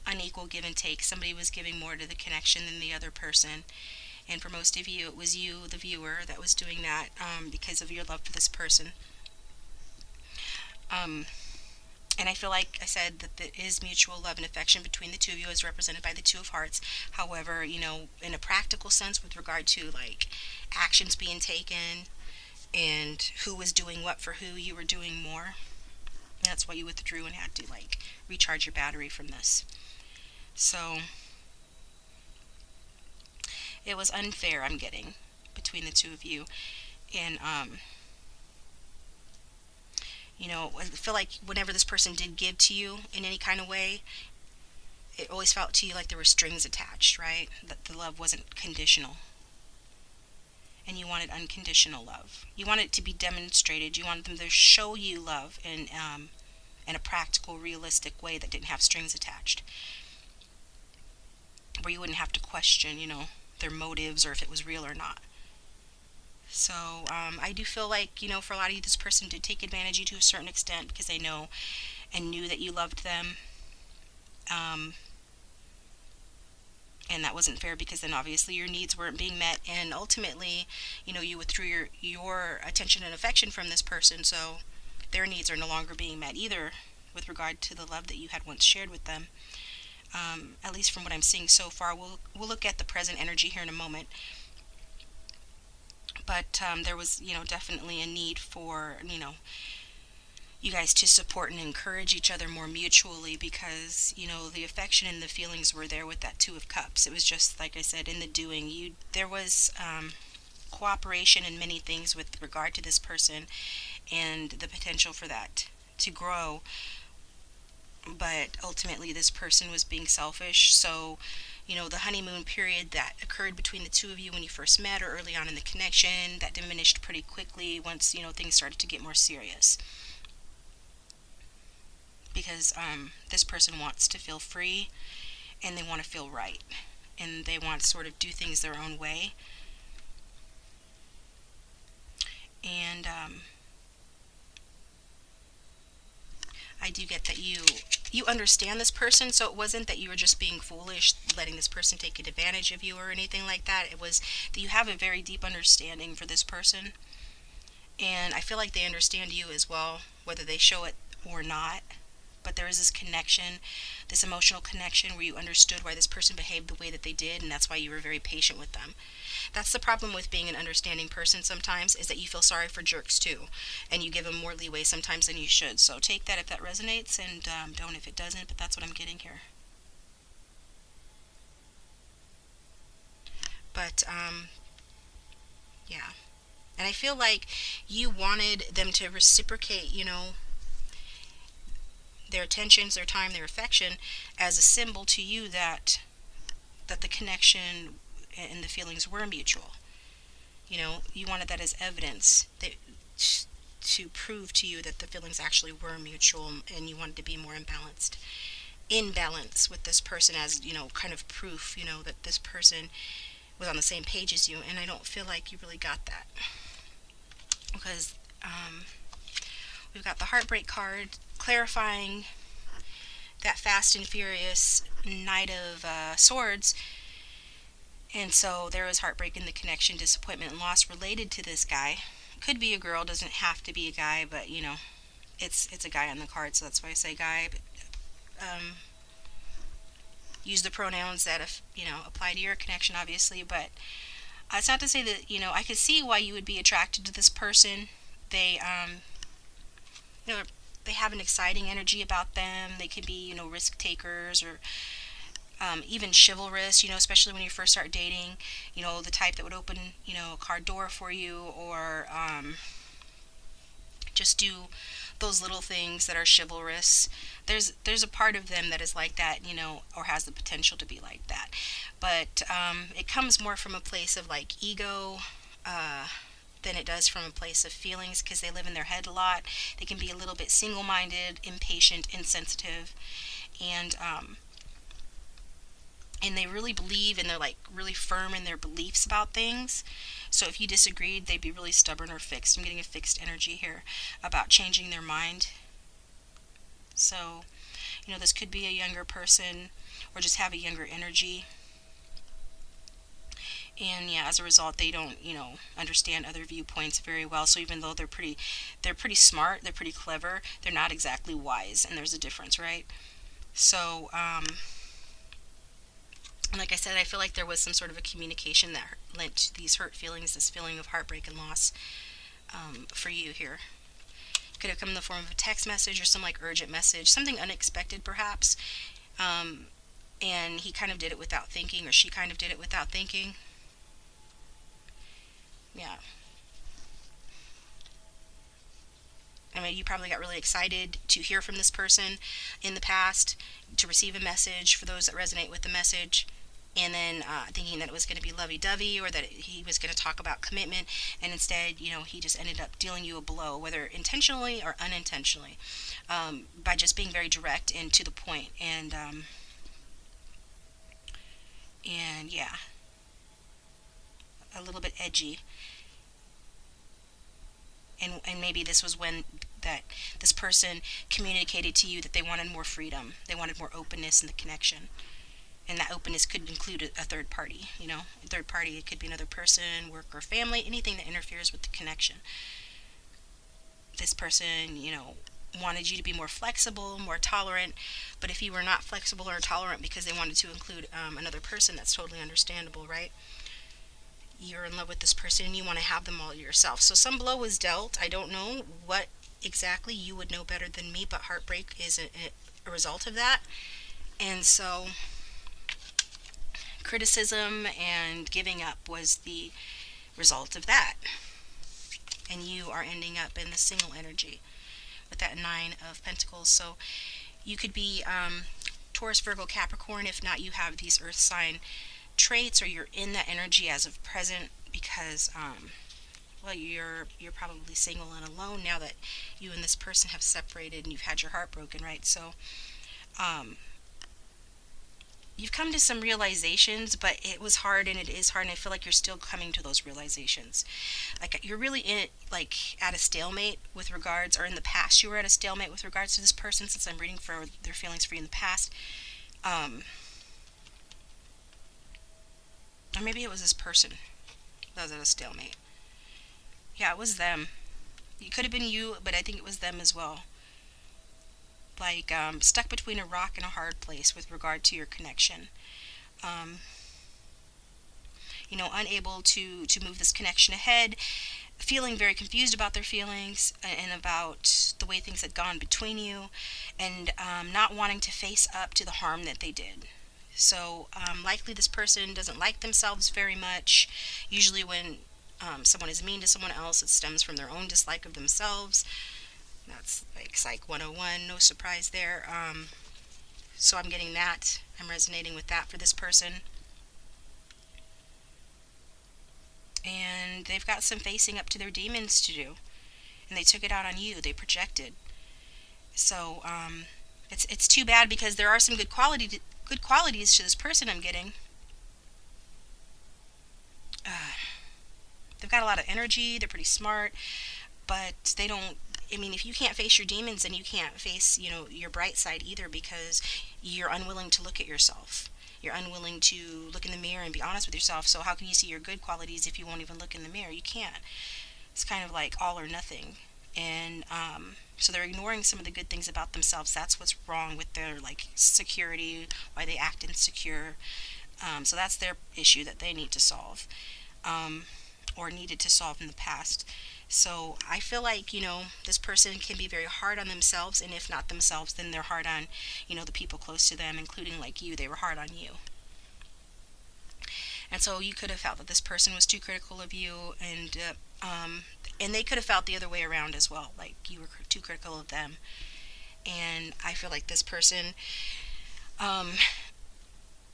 unequal give and take. Somebody was giving more to the connection than the other person. And for most of you, it was you, the viewer, that was doing that because of your love for this person. And I feel like I said that there is mutual love and affection between the two of you, as represented by the Two of Hearts. However, in a practical sense, with regard to like actions being taken and who was doing what for who, you were doing more. That's why you withdrew and had to like recharge your battery from this. So it was unfair, I'm getting, between the two of you. And I feel like whenever this person did give to you in any kind of way, it always felt to you like there were strings attached, right? That the love wasn't conditional. And you wanted unconditional love. You wanted it to be demonstrated. You wanted them to show you love in a practical, realistic way that didn't have strings attached. Where you wouldn't have to question, their motives or if it was real or not. So I do feel like, for a lot of you, this person did take advantage of you to a certain extent because they know and knew that you loved them. And that wasn't fair because then obviously your needs weren't being met. And ultimately, you withdrew your attention and affection from this person. So their needs are no longer being met either with regard to the love that you had once shared with them. At least from what I'm seeing so far. We'll look at the present energy here in a moment. But there was, definitely a need for, you guys to support and encourage each other more mutually because, the affection and the feelings were there with that Two of Cups. It was just, like I said, in the doing. There was cooperation in many things with regard to this person and the potential for that to grow. But ultimately, this person was being selfish. So, the honeymoon period that occurred between the two of you when you first met or early on in the connection, that diminished pretty quickly once, things started to get more serious. Because this person wants to feel free and they want to feel right. And they want to sort of do things their own way. And I do get that you understand this person, so it wasn't that you were just being foolish, letting this person take advantage of you or anything like that. It was that you have a very deep understanding for this person, and I feel like they understand you as well, whether they show it or not. But there is this connection, this emotional connection where you understood why this person behaved the way that they did, and that's why you were very patient with them. That's the problem with being an understanding person sometimes, is that you feel sorry for jerks too, and you give them more leeway sometimes than you should. So take that if that resonates, and don't if it doesn't, but that's what I'm getting here. But yeah. And I feel like you wanted them to reciprocate, their attentions, their time, their affection, as a symbol to you that the connection and the feelings were mutual. You wanted that as evidence that to prove to you that the feelings actually were mutual, and you wanted to be more in balance with this person as, kind of proof, that this person was on the same page as you. And I don't feel like you really got that, because we've got the Heartbreak card clarifying that Fast and Furious Knight of Swords. And so there is heartbreak in the connection, disappointment, and loss related to this guy. Could be a girl, doesn't have to be a guy, but it's a guy on the card, so that's why I say guy. But use the pronouns that apply to your connection, obviously. But it's not to say that I could see why you would be attracted to this person. They they have an exciting energy about them. They can be risk takers, or even chivalrous, especially when you first start dating, the type that would open, a car door for you, or just do those little things that are chivalrous. There's a part of them that is like that, or has the potential to be like that. But it comes more from a place of like ego, than it does from a place of feelings, because they live in their head a lot. They can be a little bit single-minded, impatient, insensitive, and they really believe, and they're like really firm in their beliefs about things. So if you disagreed, they'd be really stubborn or fixed. I'm getting a fixed energy here about changing their mind. So, this could be a younger person, or just have a younger energy. And yeah, as a result, they don't, understand other viewpoints very well. So even though they're pretty smart, they're pretty clever, they're not exactly wise, and there's a difference, right? So, like I said, I feel like there was some sort of a communication that lent these hurt feelings, this feeling of heartbreak and loss, for you here. Could have come in the form of a text message or some like urgent message, something unexpected perhaps. And he kind of did it without thinking, or she kind of did it without thinking. Yeah. I mean, you probably got really excited to hear from this person in the past, to receive a message, for those that resonate with the message, and then thinking that it was going to be lovey-dovey, or that he was going to talk about commitment, and instead, he just ended up dealing you a blow, whether intentionally or unintentionally, by just being very direct and to the point, and yeah, a little bit edgy. And maybe this was when that this person communicated to you that they wanted more freedom, they wanted more openness in the connection. And that openness could include a third party, a third party. It could be another person, work, or family, anything that interferes with the connection. This person, wanted you to be more flexible, more tolerant, but if you were not flexible or tolerant because they wanted to include another person, that's totally understandable, right? You're in love with this person and you want to have them all to yourself. So some blow was dealt. I don't know what exactly, you would know better than me, but heartbreak is a result of that. And so criticism and giving up was the result of that. And you are ending up in the single energy with that Nine of Pentacles. So you could be Taurus, Virgo, Capricorn. If not, you have these earth sign traits, or you're in that energy as of present, because well, you're probably single and alone now that you and this person have separated and you've had your heart broken, right? So you've come to some realizations, but it was hard, and it is hard, and I feel like you're still coming to those realizations. Like, you're really in, like, at a stalemate with regards, or in the past you were at a stalemate with regards to this person, since I'm reading for their feelings for you in the past. Or maybe it was this person that was at a stalemate. Yeah, it was them. It could have been you, but I think it was them as well. Like, stuck between a rock and a hard place with regard to your connection. Unable to move this connection ahead, feeling very confused about their feelings and about the way things had gone between you, and not wanting to face up to the harm that they did. So likely this person doesn't like themselves very much. Usually when someone is mean to someone else, it stems from their own dislike of themselves. That's like Psych 101, no surprise there. So I'm getting that. I'm resonating with that for this person. And they've got some facing up to their demons to do. And they took it out on you. They projected. So it's too bad, because there are some good qualities to this person I'm getting. They've got a lot of energy. They're pretty smart. But they don't, if you can't face your demons, then you can't face, your bright side either, because you're unwilling to look at yourself. You're unwilling to look in the mirror and be honest with yourself. So how can you see your good qualities if you won't even look in the mirror? You can't. It's kind of like all or nothing. And so they're ignoring some of the good things about themselves. That's what's wrong with their, like, security, why they act insecure. So that's their issue that they need to solve, or needed to solve in the past. So I feel like, this person can be very hard on themselves, and if not themselves, then they're hard on, the people close to them, including like you. They were hard on you. And so you could have felt that this person was too critical of you, and they could have felt the other way around as well, like you were too critical of them. And I feel like this person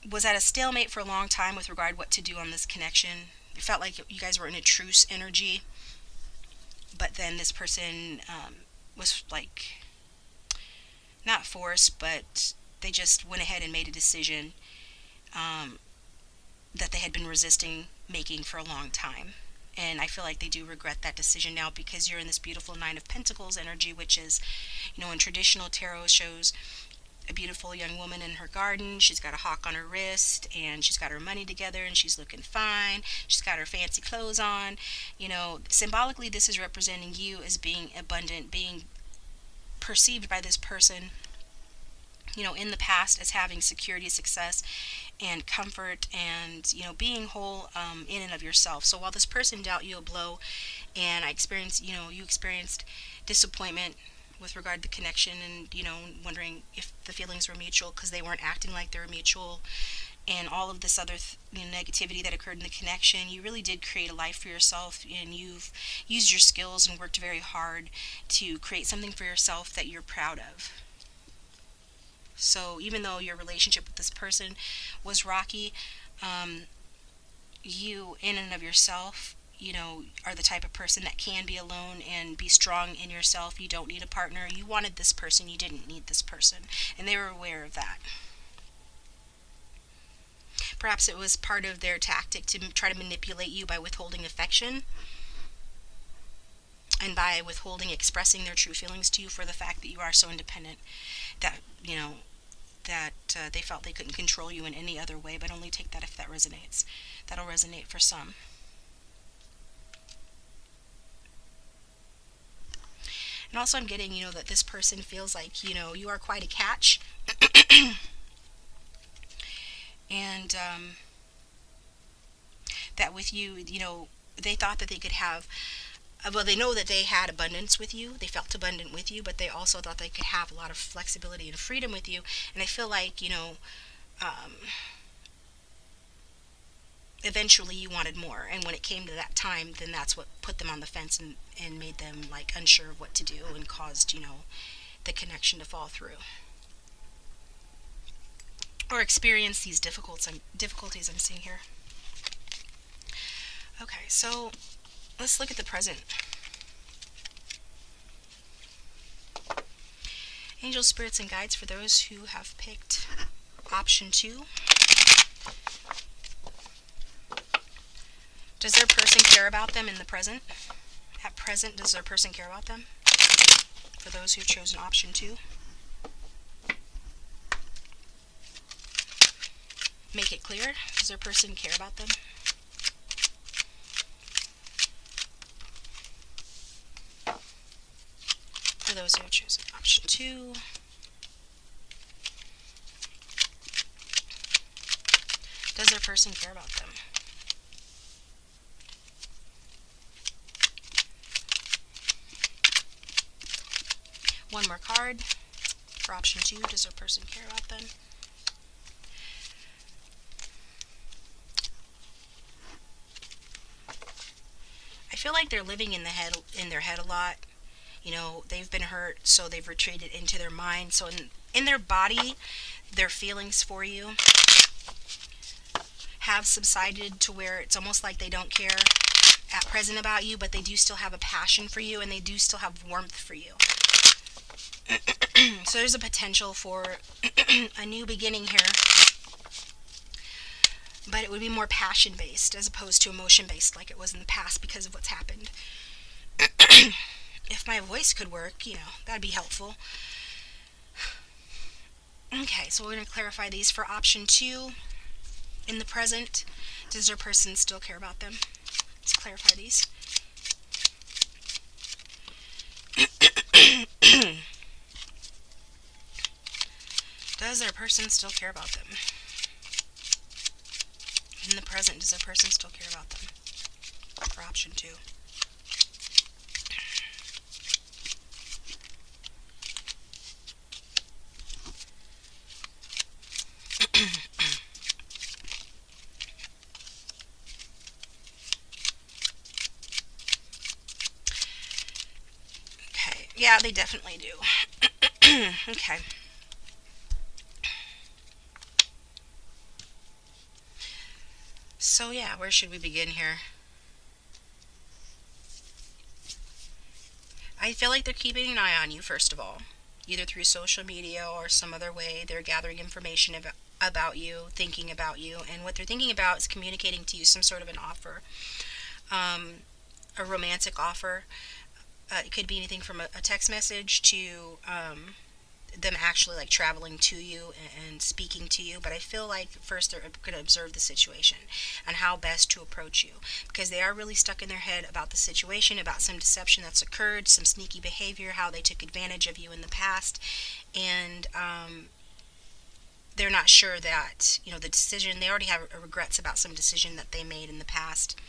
was at a stalemate for a long time with regard what to do on this connection. It felt like you guys were in a truce energy. but then this person was like, not forced, but they just went ahead and made a decision um, that they had been resisting making for a long time. And I feel like they do regret that decision now, because you're in this beautiful Nine of Pentacles energy, which is, in traditional tarot shows a beautiful young woman in her garden. She's got a hawk on her wrist, and she's got her money together, and she's looking fine. She's got her fancy clothes on. Symbolically, this is representing you as being abundant, being perceived by this person, in the past, as having security, success, and comfort, and being whole in and of yourself. So while this person dealt you a blow, and you experienced disappointment with regard to the connection, and wondering if the feelings were mutual, because they weren't acting like they were mutual, and all of this other negativity that occurred in the connection, you really did create a life for yourself, and you've used your skills and worked very hard to create something for yourself that you're proud of. So even though your relationship with this person was rocky, you in and of yourself, are the type of person that can be alone and be strong in yourself. You don't need a partner. You wanted this person. You didn't need this person. And they were aware of that. Perhaps it was part of their tactic to try to manipulate you by withholding affection, and by withholding expressing their true feelings to you, for the fact that you are so independent that, they felt they couldn't control you in any other way. But only take that if that resonates. That'll resonate for some. And also I'm getting, that this person feels like, you are quite a catch. And that with you, they thought that they could have, well, they know that they had abundance with you. They felt abundant with you, but they also thought they could have a lot of flexibility and freedom with you. And I feel like, eventually you wanted more. And when it came to that time, then that's what put them on the fence, and made them like unsure of what to do, and caused, the connection to fall through. Or experience these difficulties I'm seeing here. Okay, so let's look at the present. Angels, spirits, and guides for those who have picked option 2. Does their person care about them in the present? At present, does their person care about them? For those who've chosen option 2. Make it clear. Does their person care about them? For those who have chosen option 2. Does their person care about them? One more card for option 2. Does their person care about them? I feel like they're living in their head a lot. They've been hurt, so they've retreated into their mind. So in their body, their feelings for you have subsided to where it's almost like they don't care at present about you, but they do still have a passion for you, and they do still have warmth for you. So there's a potential for a new beginning here, but it would be more passion based as opposed to emotion based like it was in the past, because of what's happened. If my voice could work, that'd be helpful. Okay, so we're going to clarify these for option 2. In the present, does their person still care about them? Let's clarify these. Does their person still care about them? In the present, does their person still care about them? For option 2. Okay, yeah, they definitely do. Okay. So yeah, where should we begin here? I feel like they're keeping an eye on you, first of all, either through social media or some other way. They're gathering information about you, thinking about you, and what they're thinking about is communicating to you some sort of an offer, um, a romantic offer. It could be anything from a text message to them actually like traveling to you and speaking to you. But I feel like first they're going to observe the situation and how best to approach you, because they are really stuck in their head about the situation, about some deception that's occurred, some sneaky behavior, how they took advantage of you in the past. And they're not sure that, you know, the decision, they already have regrets about some decision that they made in the past,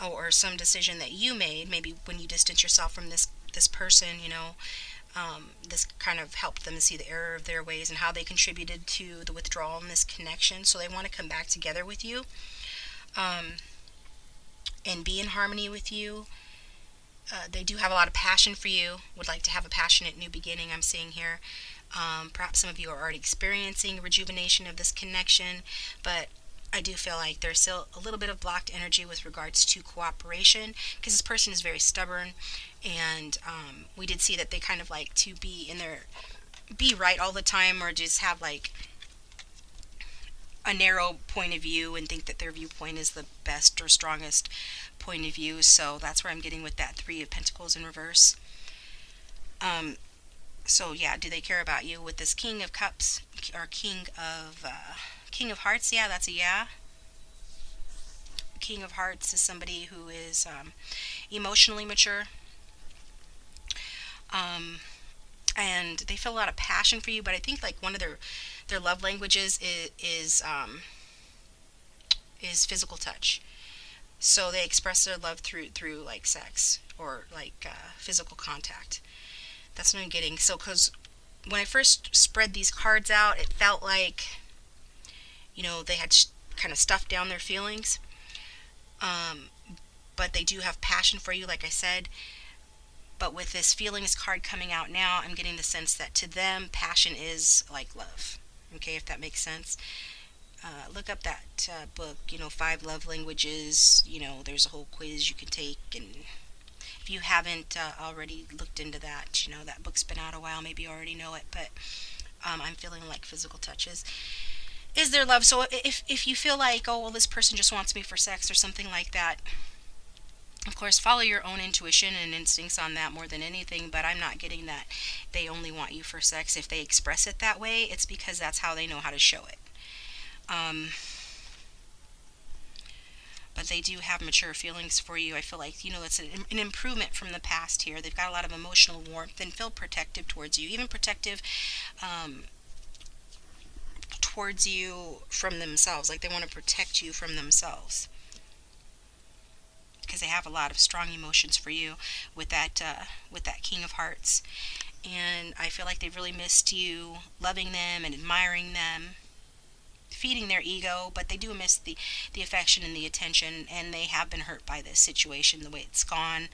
or some decision that you made, maybe when you distance yourself from this person, you know. This kind of helped them see the error of their ways and how they contributed to the withdrawal in this connection. So they want to come back together with you, um, and be in harmony with you. They do have a lot of passion for you, would like to have a passionate new beginning, I'm seeing here. Perhaps some of you are already experiencing rejuvenation of this connection, but I do feel like there's still a little bit of blocked energy with regards to cooperation, because this person is very stubborn, and we did see that they kind of like to be right all the time, or just have like a narrow point of view and think that their viewpoint is the best or strongest point of view. So that's where I'm getting with that Three of Pentacles in reverse. Um, so yeah, do they care about you with this King of Cups or King of Hearts? Yeah, that's a yeah. King of Hearts is somebody who is emotionally mature, um, and they feel a lot of passion for you. But I think like one of their love languages is physical touch. So they express their love through like sex or like physical contact. That's what I'm getting. So because when I first spread these cards out, it felt like, you know, they had kind of stuffed down their feelings. Um, but they do have passion for you, like I said. But with this feelings card coming out now, I'm getting the sense that to them, passion is like love. Okay, if that makes sense. Look up that book, you know, Five Love Languages. You know, there's a whole quiz you can take. And if you haven't already looked into that, you know, that book's been out a while, maybe you already know it. But I'm feeling like physical touches is their love. So if you feel like, oh, well, this person just wants me for sex or something like that, of course, follow your own intuition and instincts on that more than anything, but I'm not getting that they only want you for sex. If they express it that way, it's because that's how they know how to show it. Um, but they do have mature feelings for you. I feel like, you know, it's an improvement from the past here. They've got a lot of emotional warmth and feel protective towards you, even protective um, towards you from themselves. Like they want to protect you from themselves, because they have a lot of strong emotions for you with that King of Hearts. And I feel like they've really missed you loving them and admiring them, feeding their ego, but they do miss the affection and the attention, and they have been hurt by this situation, the way it's gone.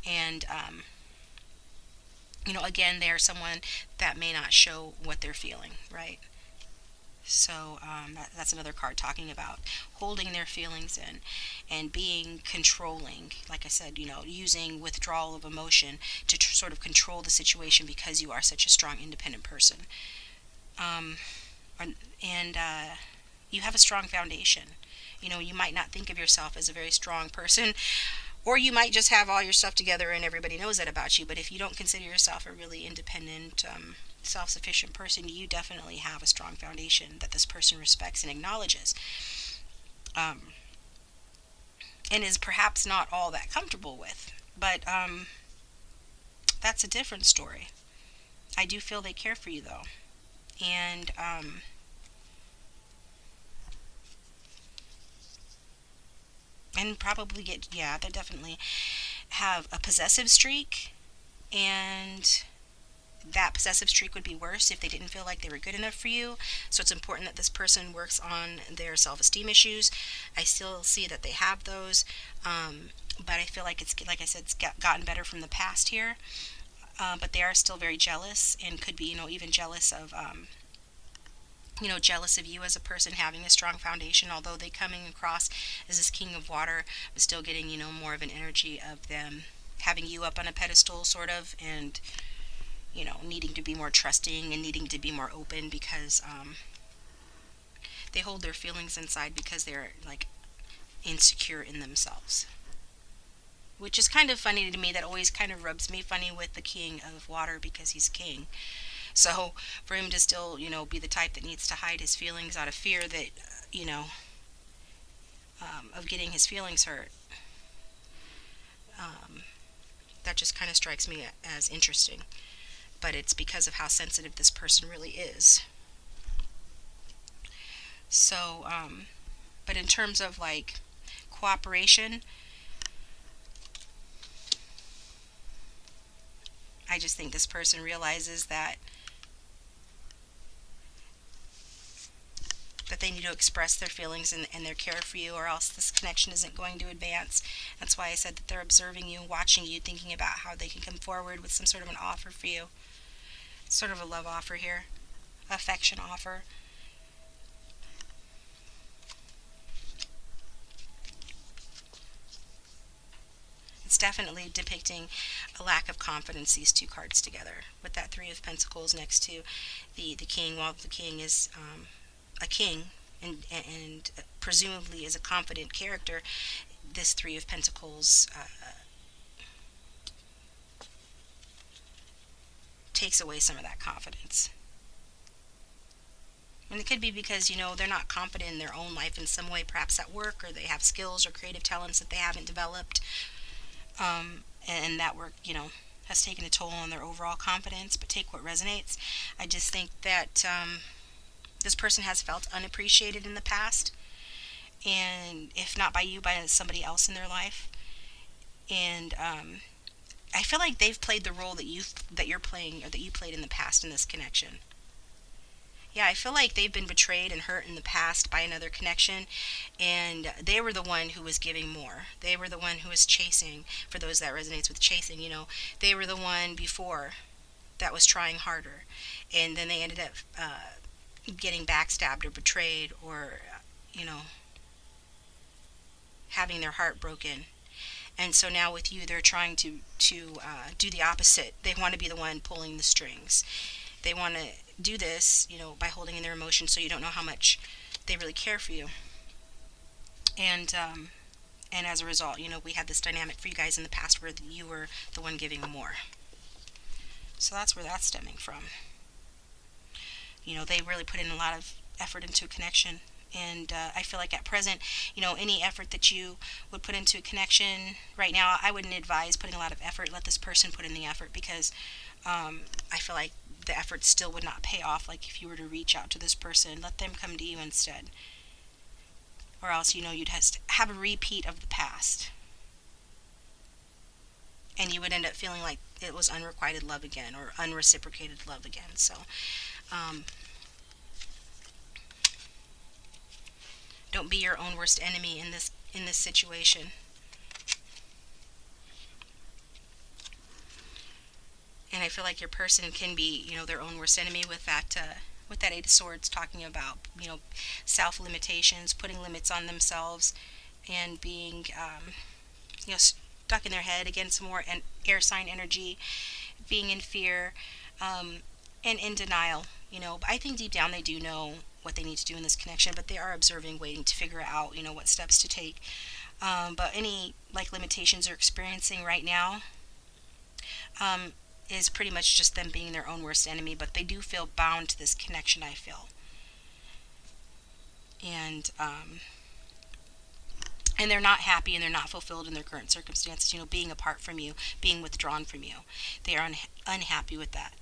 And you know, again, they're someone that may not show what they're feeling, right? So that's another card talking about holding their feelings in and being controlling. Like I said, you know, using withdrawal of emotion to sort of control the situation, because you are such a strong, independent person. Um, and you have a strong foundation. You know, you might not think of yourself as a very strong person, or you might just have all your stuff together and everybody knows that about you. But if you don't consider yourself a really independent, self-sufficient person, you definitely have a strong foundation that this person respects and acknowledges, um, and is perhaps not all that comfortable with. But that's a different story. I do feel they care for you, though. And probably get, yeah, they definitely have a possessive streak, and that possessive streak would be worse if they didn't feel like they were good enough for you. So it's important that this person works on their self-esteem issues. I still see that they have those, but I feel like it's, like I said, it's gotten better from the past here. But they are still very jealous, and could be, you know, even jealous of jealous of you as a person having a strong foundation, although they coming across as this king of water, but still getting, more of an energy of them having you up on a pedestal, sort of, and, needing to be more trusting and needing to be more open because they hold their feelings inside because they're, like, insecure in themselves. Which is kind of funny to me. That always kind of rubs me funny with the king of water because he's king. So for him to still, be the type that needs to hide his feelings out of fear that, of getting his feelings hurt, um, that just kind of strikes me as interesting. But it's because of how sensitive this person really is. So, but in terms of, like, cooperation, I just think this person realizes that they need to express their feelings and their care for you, or else this connection isn't going to advance. That's why I said that they're observing you, watching you, thinking about how they can come forward with some sort of an offer for you. Sort of a love offer here, affection offer. It's definitely depicting a lack of confidence, these two cards together, with that Three of Pentacles next to the king, while the king is a king and presumably is a confident character. This Three of Pentacles takes away some of that confidence. And it could be because, they're not confident in their own life in some way, perhaps at work, or they have skills or creative talents that they haven't developed. And that work, has taken a toll on their overall confidence. But take what resonates. I just think that this person has felt unappreciated in the past, and if not by you, by somebody else in their life. And I feel like they've played the role that you're playing, or that you played in the past in this connection. Yeah, I feel like they've been betrayed and hurt in the past by another connection, and they were the one who was giving more. They were the one who was chasing. For those that resonates with chasing, they were the one before that was trying harder, and then they ended up getting backstabbed or betrayed, or having their heart broken. And so now with you, they're trying to do the opposite. They want to be the one pulling the strings. They want to do this, by holding in their emotions, so you don't know how much they really care for you. And as a result, we had this dynamic for you guys in the past where you were the one giving more. So that's where that's stemming from. They really put in a lot of effort into a connection. And I feel like at present, any effort that you would put into a connection right now, I wouldn't advise putting a lot of effort. Let this person put in the effort, because I feel like the effort still would not pay off. Like, if you were to reach out to this person, let them come to you instead. Or else, you'd have a repeat of the past. And you would end up feeling like it was unrequited love again, or unreciprocated love again. So, don't be your own worst enemy in this situation. And I feel like your person can be, their own worst enemy with that Eight of Swords, talking about, self limitations, putting limits on themselves, and being, stuck in their head. Again, some more air sign energy, being in fear, and in denial. But I think deep down they do know what they need to do in this connection, but they are observing, waiting to figure out, what steps to take. But any, like, limitations they're experiencing right now, is pretty much just them being their own worst enemy, but they do feel bound to this connection, I feel. And they're not happy, and they're not fulfilled in their current circumstances, being apart from you, being withdrawn from you. They are unhappy with that.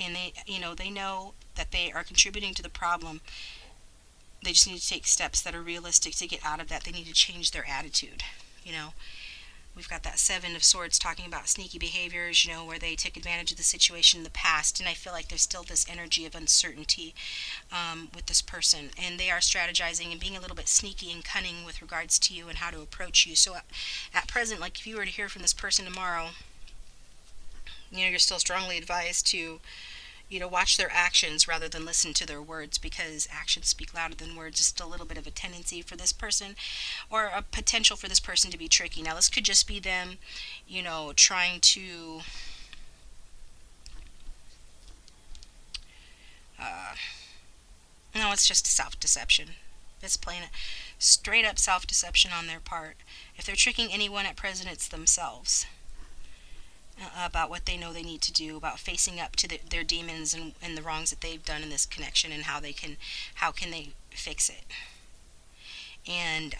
And they know that they are contributing to the problem. They just need to take steps that are realistic to get out of that. They need to change their attitude. We've got that Seven of Swords talking about sneaky behaviors, where they took advantage of the situation in the past. And I feel like there's still this energy of uncertainty with this person. And they are strategizing and being a little bit sneaky and cunning with regards to you and how to approach you. So at present, like, if you were to hear from this person tomorrow, you're still strongly advised to, watch their actions rather than listen to their words, because actions speak louder than words. Just a little bit of a tendency for this person, or a potential for this person to be tricky. Now, this could just be them, trying to, uh, no, it's just self-deception. It's plain straight up self-deception on their part. If they're tricking anyone at present, it's themselves, about what they know they need to do, about facing up to their demons, and the wrongs that they've done in this connection, and how can they fix it. And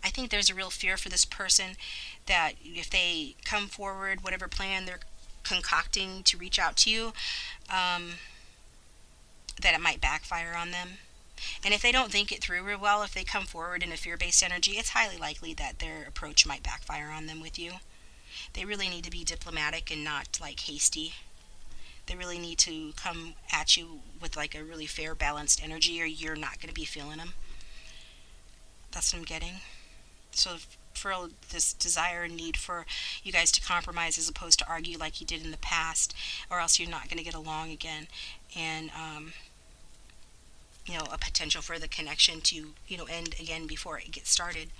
I think there's a real fear for this person that if they come forward, whatever plan they're concocting to reach out to you, that it might backfire on them. And if they don't think it through real well, if they come forward in a fear-based energy, it's highly likely that their approach might backfire on them with you. They really need to be diplomatic and not like hasty. They really need to come at you with like a really fair, balanced energy, or you're not going to be feeling them. That's what I'm getting. So for this desire and need for you guys to compromise as opposed to argue like you did in the past, or else you're not going to get along again. And a potential for the connection to end again before it gets started.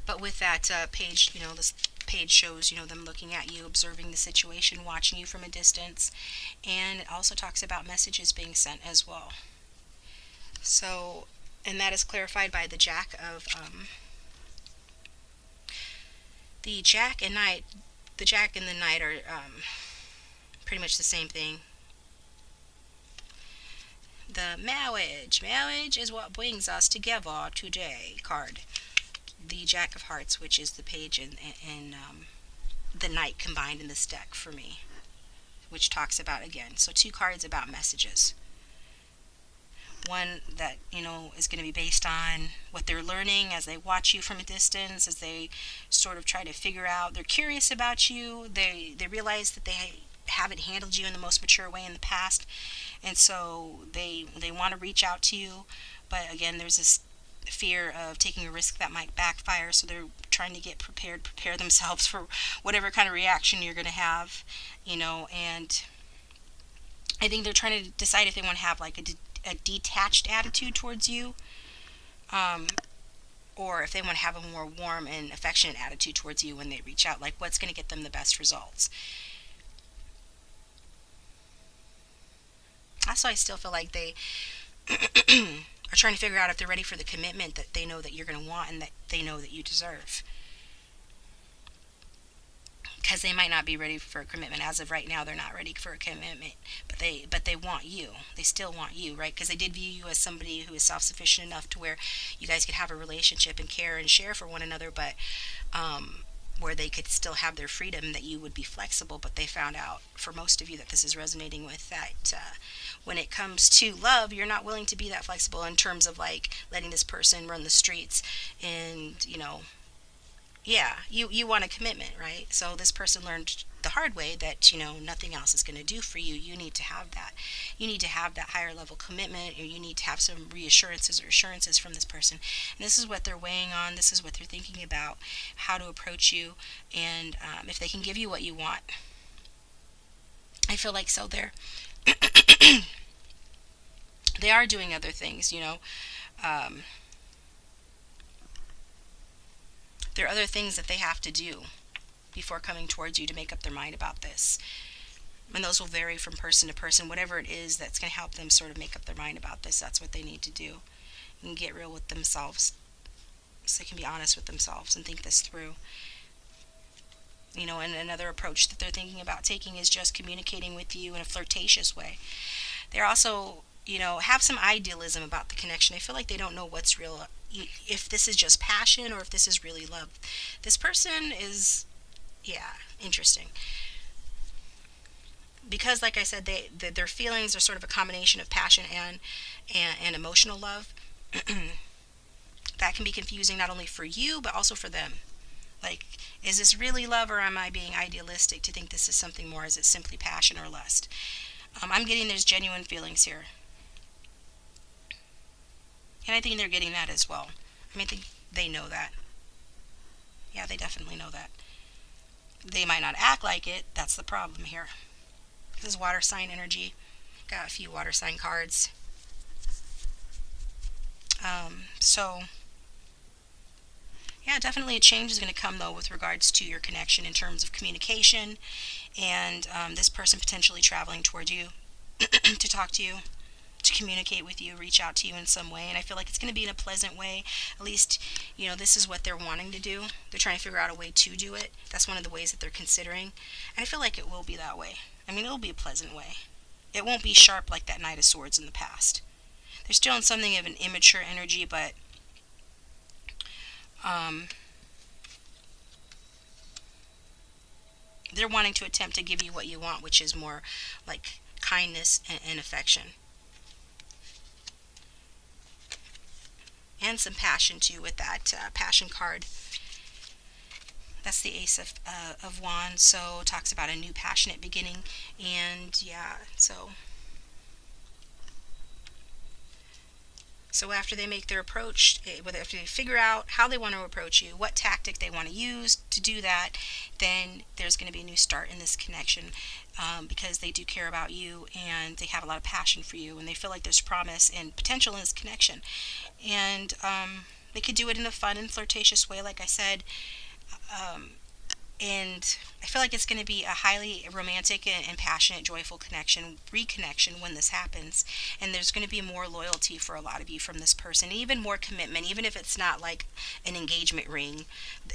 But with that page, this page shows them looking at you, observing the situation, watching you from a distance, and it also talks about messages being sent as well. So, and that is clarified by the Jack of the Jack and Knight. The Jack and the Knight are pretty much the same thing. The marriage is what brings us together today card. The Jack of Hearts, which is the page and the Knight combined in this deck for me, which talks about, again, so 2 cards about messages. One that is going to be based on what they're learning as they watch you from a distance, as they sort of try to figure out, they're curious about you, they realize that they haven't handled you in the most mature way in the past, and so they want to reach out to you, but again, there's this fear of taking a risk that might backfire, so they're trying to get prepared, prepare themselves for whatever kind of reaction you're going to have, and I think they're trying to decide if they want to have like a detached attitude towards you, or if they want to have a more warm and affectionate attitude towards you when they reach out, like what's going to get them the best results. Also, I still feel like they are trying to figure out if they're ready for the commitment that they know that you're going to want and that they know that you deserve. Because they might not be ready for a commitment. As of right now, they're not ready for a commitment, but they want you. They still want you, right? Because they did view you as somebody who is self-sufficient enough to where you guys could have a relationship and care and share for one another, but where they could still have their freedom, that you would be flexible. But they found out, for most of you, that this is resonating with, that when it comes to love, you're not willing to be that flexible in terms of like letting this person run the streets, and you want a commitment, right? So this person learned the hard way that nothing else is going to do for you. You need to have that. You need to have that higher level commitment, or you need to have some reassurances or assurances from this person. And this is what they're weighing on. This is what they're thinking about, how to approach you, and if they can give you what you want. I feel like so they are doing other things, there are other things that they have to do before coming towards you to make up their mind about this. And those will vary from person to person. Whatever it is that's going to help them sort of make up their mind about this, that's what they need to do. And get real with themselves, so they can be honest with themselves and think this through. And another approach that they're thinking about taking is just communicating with you in a flirtatious way. They're also, have some idealism about the connection. I feel like they don't know what's real, if this is just passion or if this is really love. This person is, interesting. Because, like I said, their feelings are sort of a combination of passion and emotional love. That can be confusing not only for you, but also for them. Like, is this really love, or am I being idealistic to think this is something more? Is it simply passion or lust? I'm getting there's genuine feelings here. And I think they're getting that as well. I think they know that. Yeah, they definitely know that. They might not act like it. That's the problem here. This is water sign energy. Got a few water sign cards. So yeah, definitely a change is going to come though with regards to your connection in terms of communication, and this person potentially traveling towards you to talk to you, to communicate with you, reach out to you in some way. And I feel like it's going to be in a pleasant way. At least, this is what they're wanting to do. They're trying to figure out a way to do it. That's one of the ways that they're considering. And I feel like it will be that way. I mean, it'll be a pleasant way. It won't be sharp like that Knight of Swords in the past. They're still in something of an immature energy, but they're wanting to attempt to give you what you want, which is more like kindness and affection. And some passion too with that passion card. That's the Ace of Wands, so it talks about a new passionate beginning. And yeah, so after they make their approach, after they figure out how they want to approach you, what tactic they want to use to do that, then there's going to be a new start in this connection, because they do care about you and they have a lot of passion for you, and they feel like there's promise and potential in this connection. And they could do it in a fun and flirtatious way, like I said. And I feel like it's going to be a highly romantic and passionate, joyful reconnection when this happens. And there's going to be more loyalty for a lot of you from this person, even more commitment, even if it's not like an engagement ring.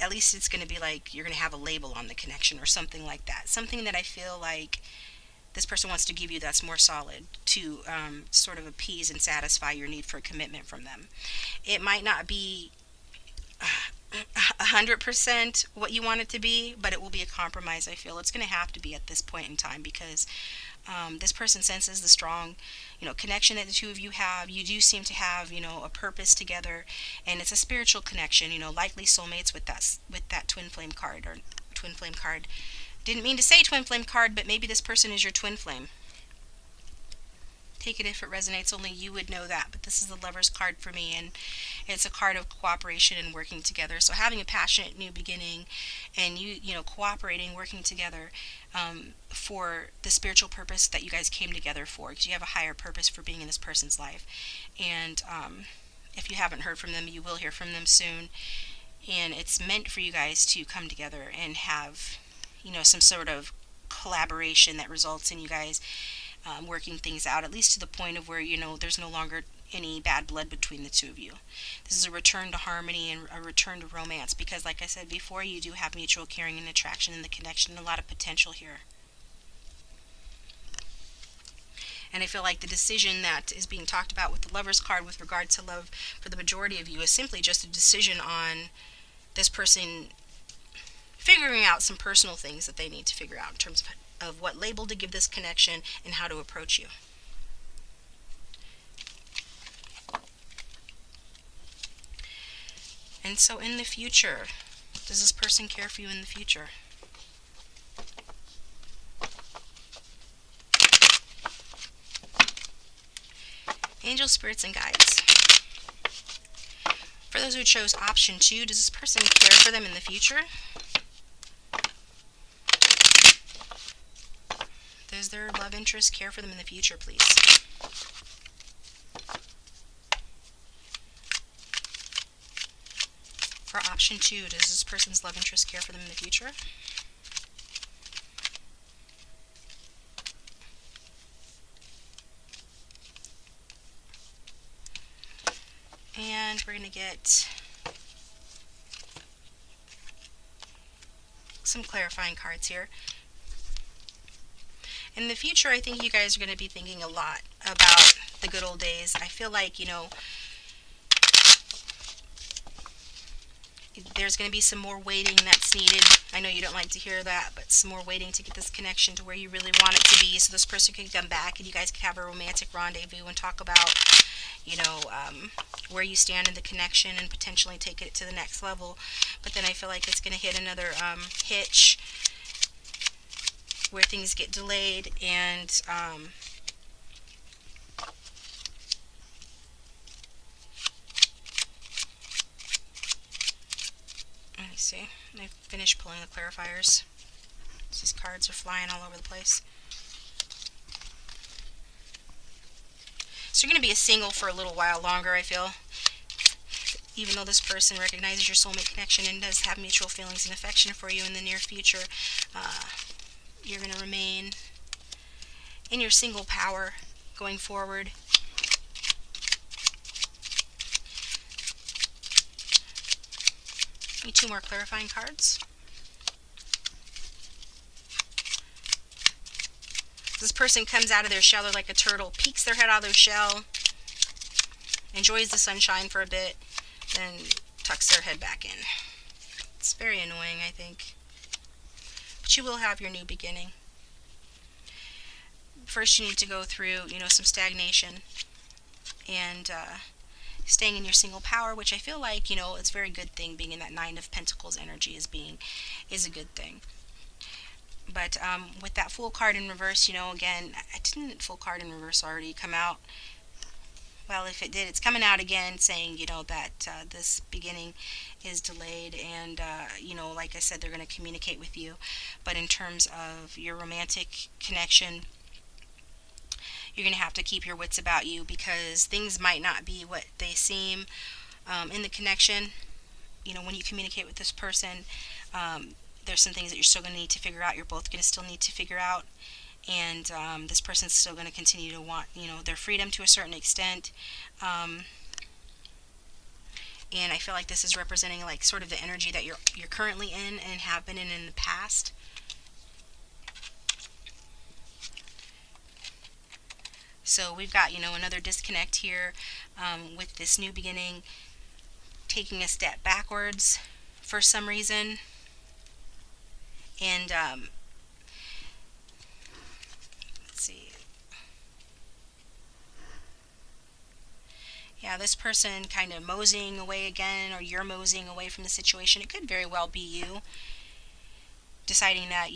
At least it's going to be like you're going to have a label on the connection or something like that. Something that I feel like this person wants to give you that's more solid to sort of appease and satisfy your need for commitment from them. It might not be 100% what you want it to be, but it will be a compromise. I feel it's going to have to be at this point in time, because this person senses the strong, connection that the two of you have. You do seem to have, a purpose together, and it's a spiritual connection. Likely soulmates with that twin flame card or twin flame card. Didn't mean to say twin flame card, but maybe this person is your twin flame. Take it if it resonates, only you would know that. But this is the Lover's card for me, and it's a card of cooperation and working together. So having a passionate new beginning, and cooperating, working together for the spiritual purpose that you guys came together for, because you have a higher purpose for being in this person's life. And if you haven't heard from them, you will hear from them soon. And it's meant for you guys to come together and have, some sort of collaboration that results in you guys working things out, at least to the point of where there's no longer any bad blood between the two of you. This is a return to harmony and a return to romance, because like I said before, you do have mutual caring and attraction in the connection, and a lot of potential here. And I feel like the decision that is being talked about with the Lover's card with regard to love for the majority of you is simply just a decision on this person figuring out some personal things that they need to figure out in terms of what label to give this connection and how to approach you. And so in the future, does this person care for you in the future? Angels, spirits, and guides. For those who chose option 2, does this person care for them in the future? Does their love interest care for them in the future, please? For option 2, does this person's love interest care for them in the future? And we're going to get some clarifying cards here. In the future, I think you guys are going to be thinking a lot about the good old days. I feel like, there's going to be some more waiting that's needed. I know you don't like to hear that, but some more waiting to get this connection to where you really want it to be, so this person could come back and you guys could have a romantic rendezvous and talk about, where you stand in the connection and potentially take it to the next level. But then I feel like it's going to hit another hitch where things get delayed, and let me see. I finished pulling the clarifiers. These cards are flying all over the place. So you're going to be a single for a little while longer, I feel. Even though this person recognizes your soulmate connection and does have mutual feelings and affection for you in the near future, you're going to remain in your single power going forward. Need 2 more clarifying cards. This person comes out of their shell, they're like a turtle, peeks their head out of their shell, enjoys the sunshine for a bit, then tucks their head back in. It's very annoying, I think. But you will have your new beginning. First, you need to go through, some stagnation and staying in your single power, which I feel like, it's a very good thing. Being in that 9 of Pentacles energy is a good thing. But with that Fool card in reverse, again, didn't Fool card in reverse already come out? Well, if it did, it's coming out again saying, that this beginning is delayed and, like I said, they're going to communicate with you. But in terms of your romantic connection, you're going to have to keep your wits about you because things might not be what they seem in the connection. When you communicate with this person, there's some things that you're still going to need to figure out. You're both going to still need to figure out. And this person's still going to continue to want, their freedom to a certain extent. And I feel like this is representing like sort of the energy that you're currently in and have been in the past. So we've got, another disconnect here with this new beginning taking a step backwards for some reason. And let's see. Yeah, this person kind of moseying away again, or you're moseying away from the situation. It could very well be you deciding that,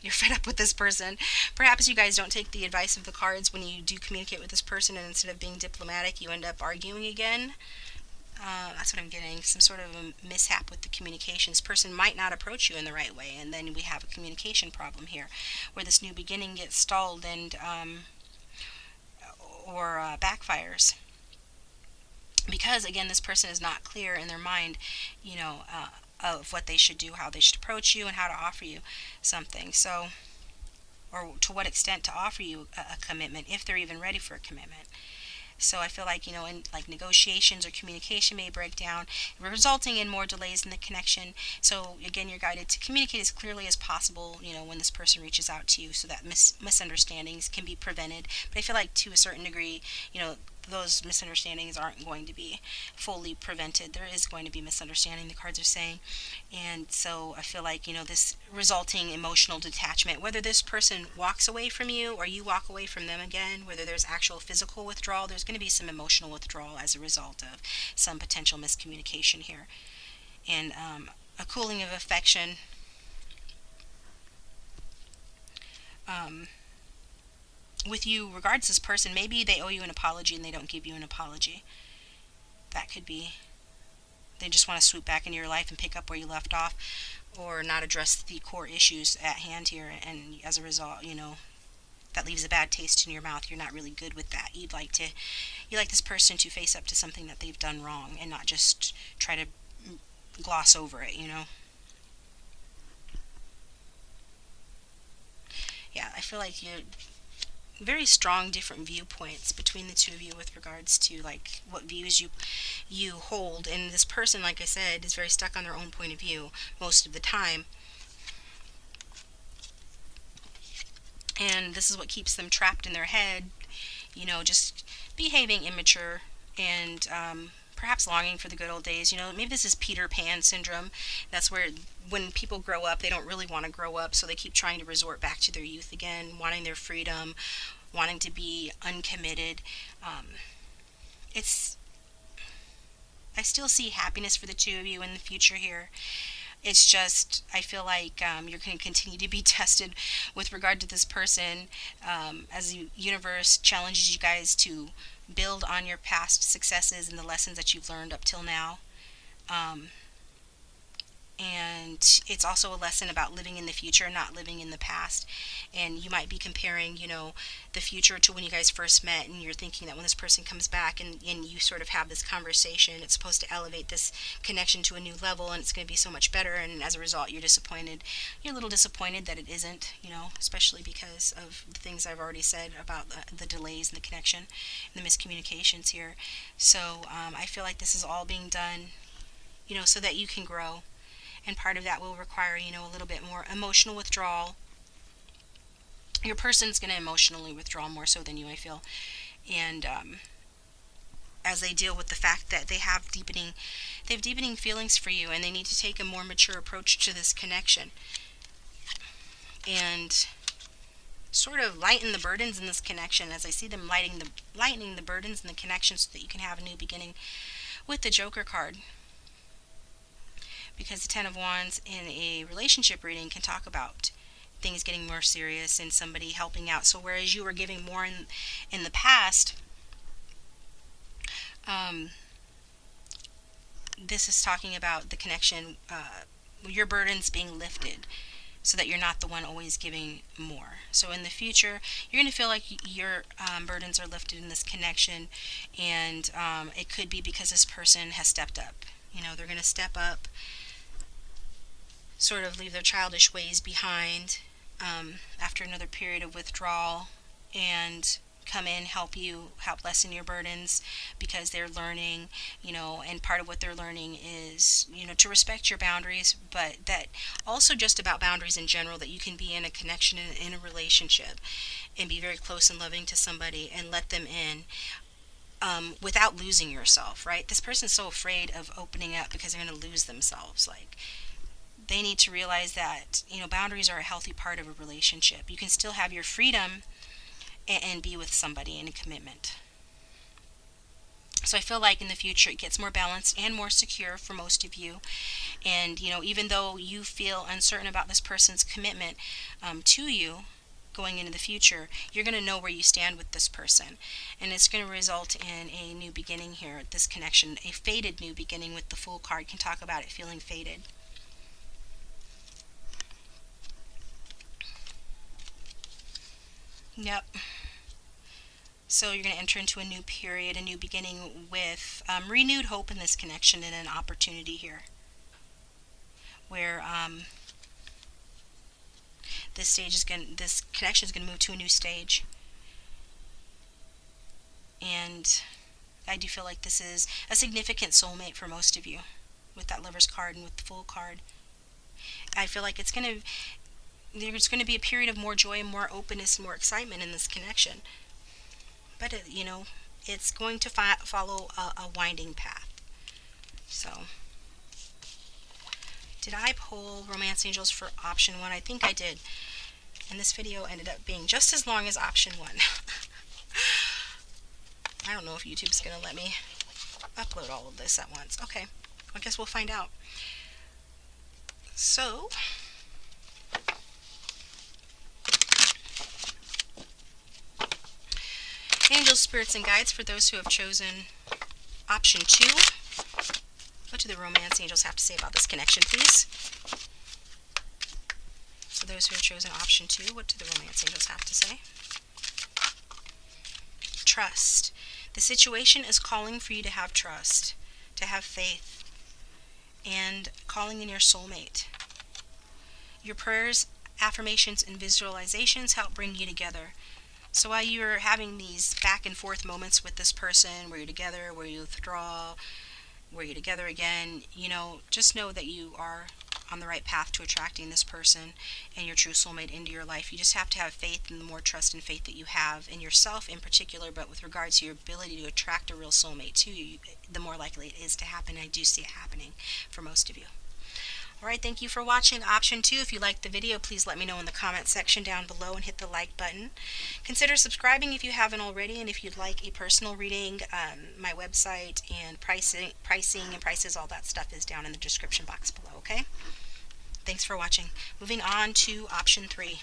you're fed up with this person. Perhaps you guys don't take the advice of the cards when you do communicate with this person, and instead of being diplomatic, you end up arguing again. That's what I'm getting. Some sort of a mishap with the communication. This person might not approach you in the right way, and then we have a communication problem here, where this new beginning gets stalled and or backfires. Because again, this person is not clear in their mind, of what they should do, how they should approach you, and how to offer you something. So, or to what extent to offer you a commitment, if they're even ready for a commitment. So I feel like, in like negotiations or communication may break down, resulting in more delays in the connection. So again, you're guided to communicate as clearly as possible, when this person reaches out to you, so that misunderstandings can be prevented. But I feel like to a certain degree, those misunderstandings aren't going to be fully prevented. There is going to be misunderstanding, the cards are saying. And so I feel like, this resulting emotional detachment, whether this person walks away from you or you walk away from them again, whether there's actual physical withdrawal, there's going to be some emotional withdrawal as a result of some potential miscommunication here. And a cooling of affection. With you regards this person, maybe they owe you an apology and they don't give you an apology. That could be they just want to swoop back into your life and pick up where you left off, or not address the core issues at hand here, and as a result, that leaves a bad taste in your mouth. You're not really good with that. You like this person to face up to something that they've done wrong and not just try to gloss over it, Yeah, I feel like you're very strong different viewpoints between the two of you with regards to like what views you hold, and this person, like I said, is very stuck on their own point of view most of the time, and this is what keeps them trapped in their head, just behaving immature and perhaps longing for the good old days. Maybe this is Peter Pan syndrome. That's where when people grow up, they don't really want to grow up, so they keep trying to resort back to their youth again, wanting their freedom, wanting to be uncommitted. I still see happiness for the two of you in the future here. It's just, I feel like you're going to continue to be tested with regard to this person as the universe challenges you guys to build on your past successes and the lessons that you've learned up till now. And it's also a lesson about living in the future, not living in the past. And you might be comparing, the future to when you guys first met, and you're thinking that when this person comes back and you sort of have this conversation, it's supposed to elevate this connection to a new level, and it's going to be so much better. And as a result, you're disappointed. You're a little disappointed that it isn't, especially because of the things I've already said about the delays in the connection and the miscommunications here. So I feel like this is all being done, so that you can grow. And part of that will require, a little bit more emotional withdrawal. Your person's going to emotionally withdraw more so than you, I feel. And as they deal with the fact that they have deepening feelings for you, and they need to take a more mature approach to this connection and sort of lighten the burdens in this connection, as I see them lightening the burdens in the connection, so that you can have a new beginning with the Joker card. Because the Ten of Wands in a relationship reading can talk about things getting more serious and somebody helping out. So whereas you were giving more in the past, this is talking about the connection, your burdens being lifted, so that you're not the one always giving more. So in the future, you're going to feel like your burdens are lifted in this connection, and it could be because this person has stepped up. They're going to step up, sort of leave their childish ways behind after another period of withdrawal, and come in, help lessen your burdens, because they're learning, and part of what they're learning is, to respect your boundaries, but that also just about boundaries in general, that you can be in a connection, in a relationship, and be very close and loving to somebody and let them in. Without losing yourself, right? This person's so afraid of opening up because they're going to lose themselves. Like, they need to realize that, boundaries are a healthy part of a relationship. You can still have your freedom and be with somebody in a commitment. So I feel like in the future it gets more balanced and more secure for most of you. And, even though you feel uncertain about this person's commitment to you going into the future, you're going to know where you stand with this person. And it's going to result in a new beginning here, this connection, a faded new beginning. With the Fool card can talk about it feeling faded. Yep. So you're going to enter into a new period, a new beginning, with renewed hope in this connection, and an opportunity here where this connection is going to move to a new stage. And I do feel like this is a significant soulmate for most of you, with that Lover's card and with the Fool card. I feel like there's going to be a period of more joy and more openness and more excitement in this connection. But it's going to follow a winding path. So, did I pull Romance Angels for option 1? I think I did. And this video ended up being just as long as option 1. I don't know if YouTube's going to let me upload all of this at once. Okay, I guess we'll find out. So, angels, spirits, and guides, for those who have chosen option 2, what do the Romance Angels have to say about this connection, please? For those who have chosen option 2, what do the Romance Angels have to say? Trust. The situation is calling for you to have trust, to have faith, and calling in your soulmate. Your prayers, affirmations, and visualizations help bring you together. So while you're having these back and forth moments with this person, where you're together, where you withdraw, where you're together again, just know that you are on the right path to attracting this person and your true soulmate into your life. You just have to have faith, and the more trust and faith that you have in yourself in particular, but with regards to your ability to attract a real soulmate to you, the more likely it is to happen. I do see it happening for most of you. Alright, thank you for watching option 2. If you liked the video, please let me know in the comment section down below and hit the like button. Consider subscribing if you haven't already, and if you'd like a personal reading, my website and pricing and prices, all that stuff is down in the description box below, okay? Thanks for watching. Moving on to option 3.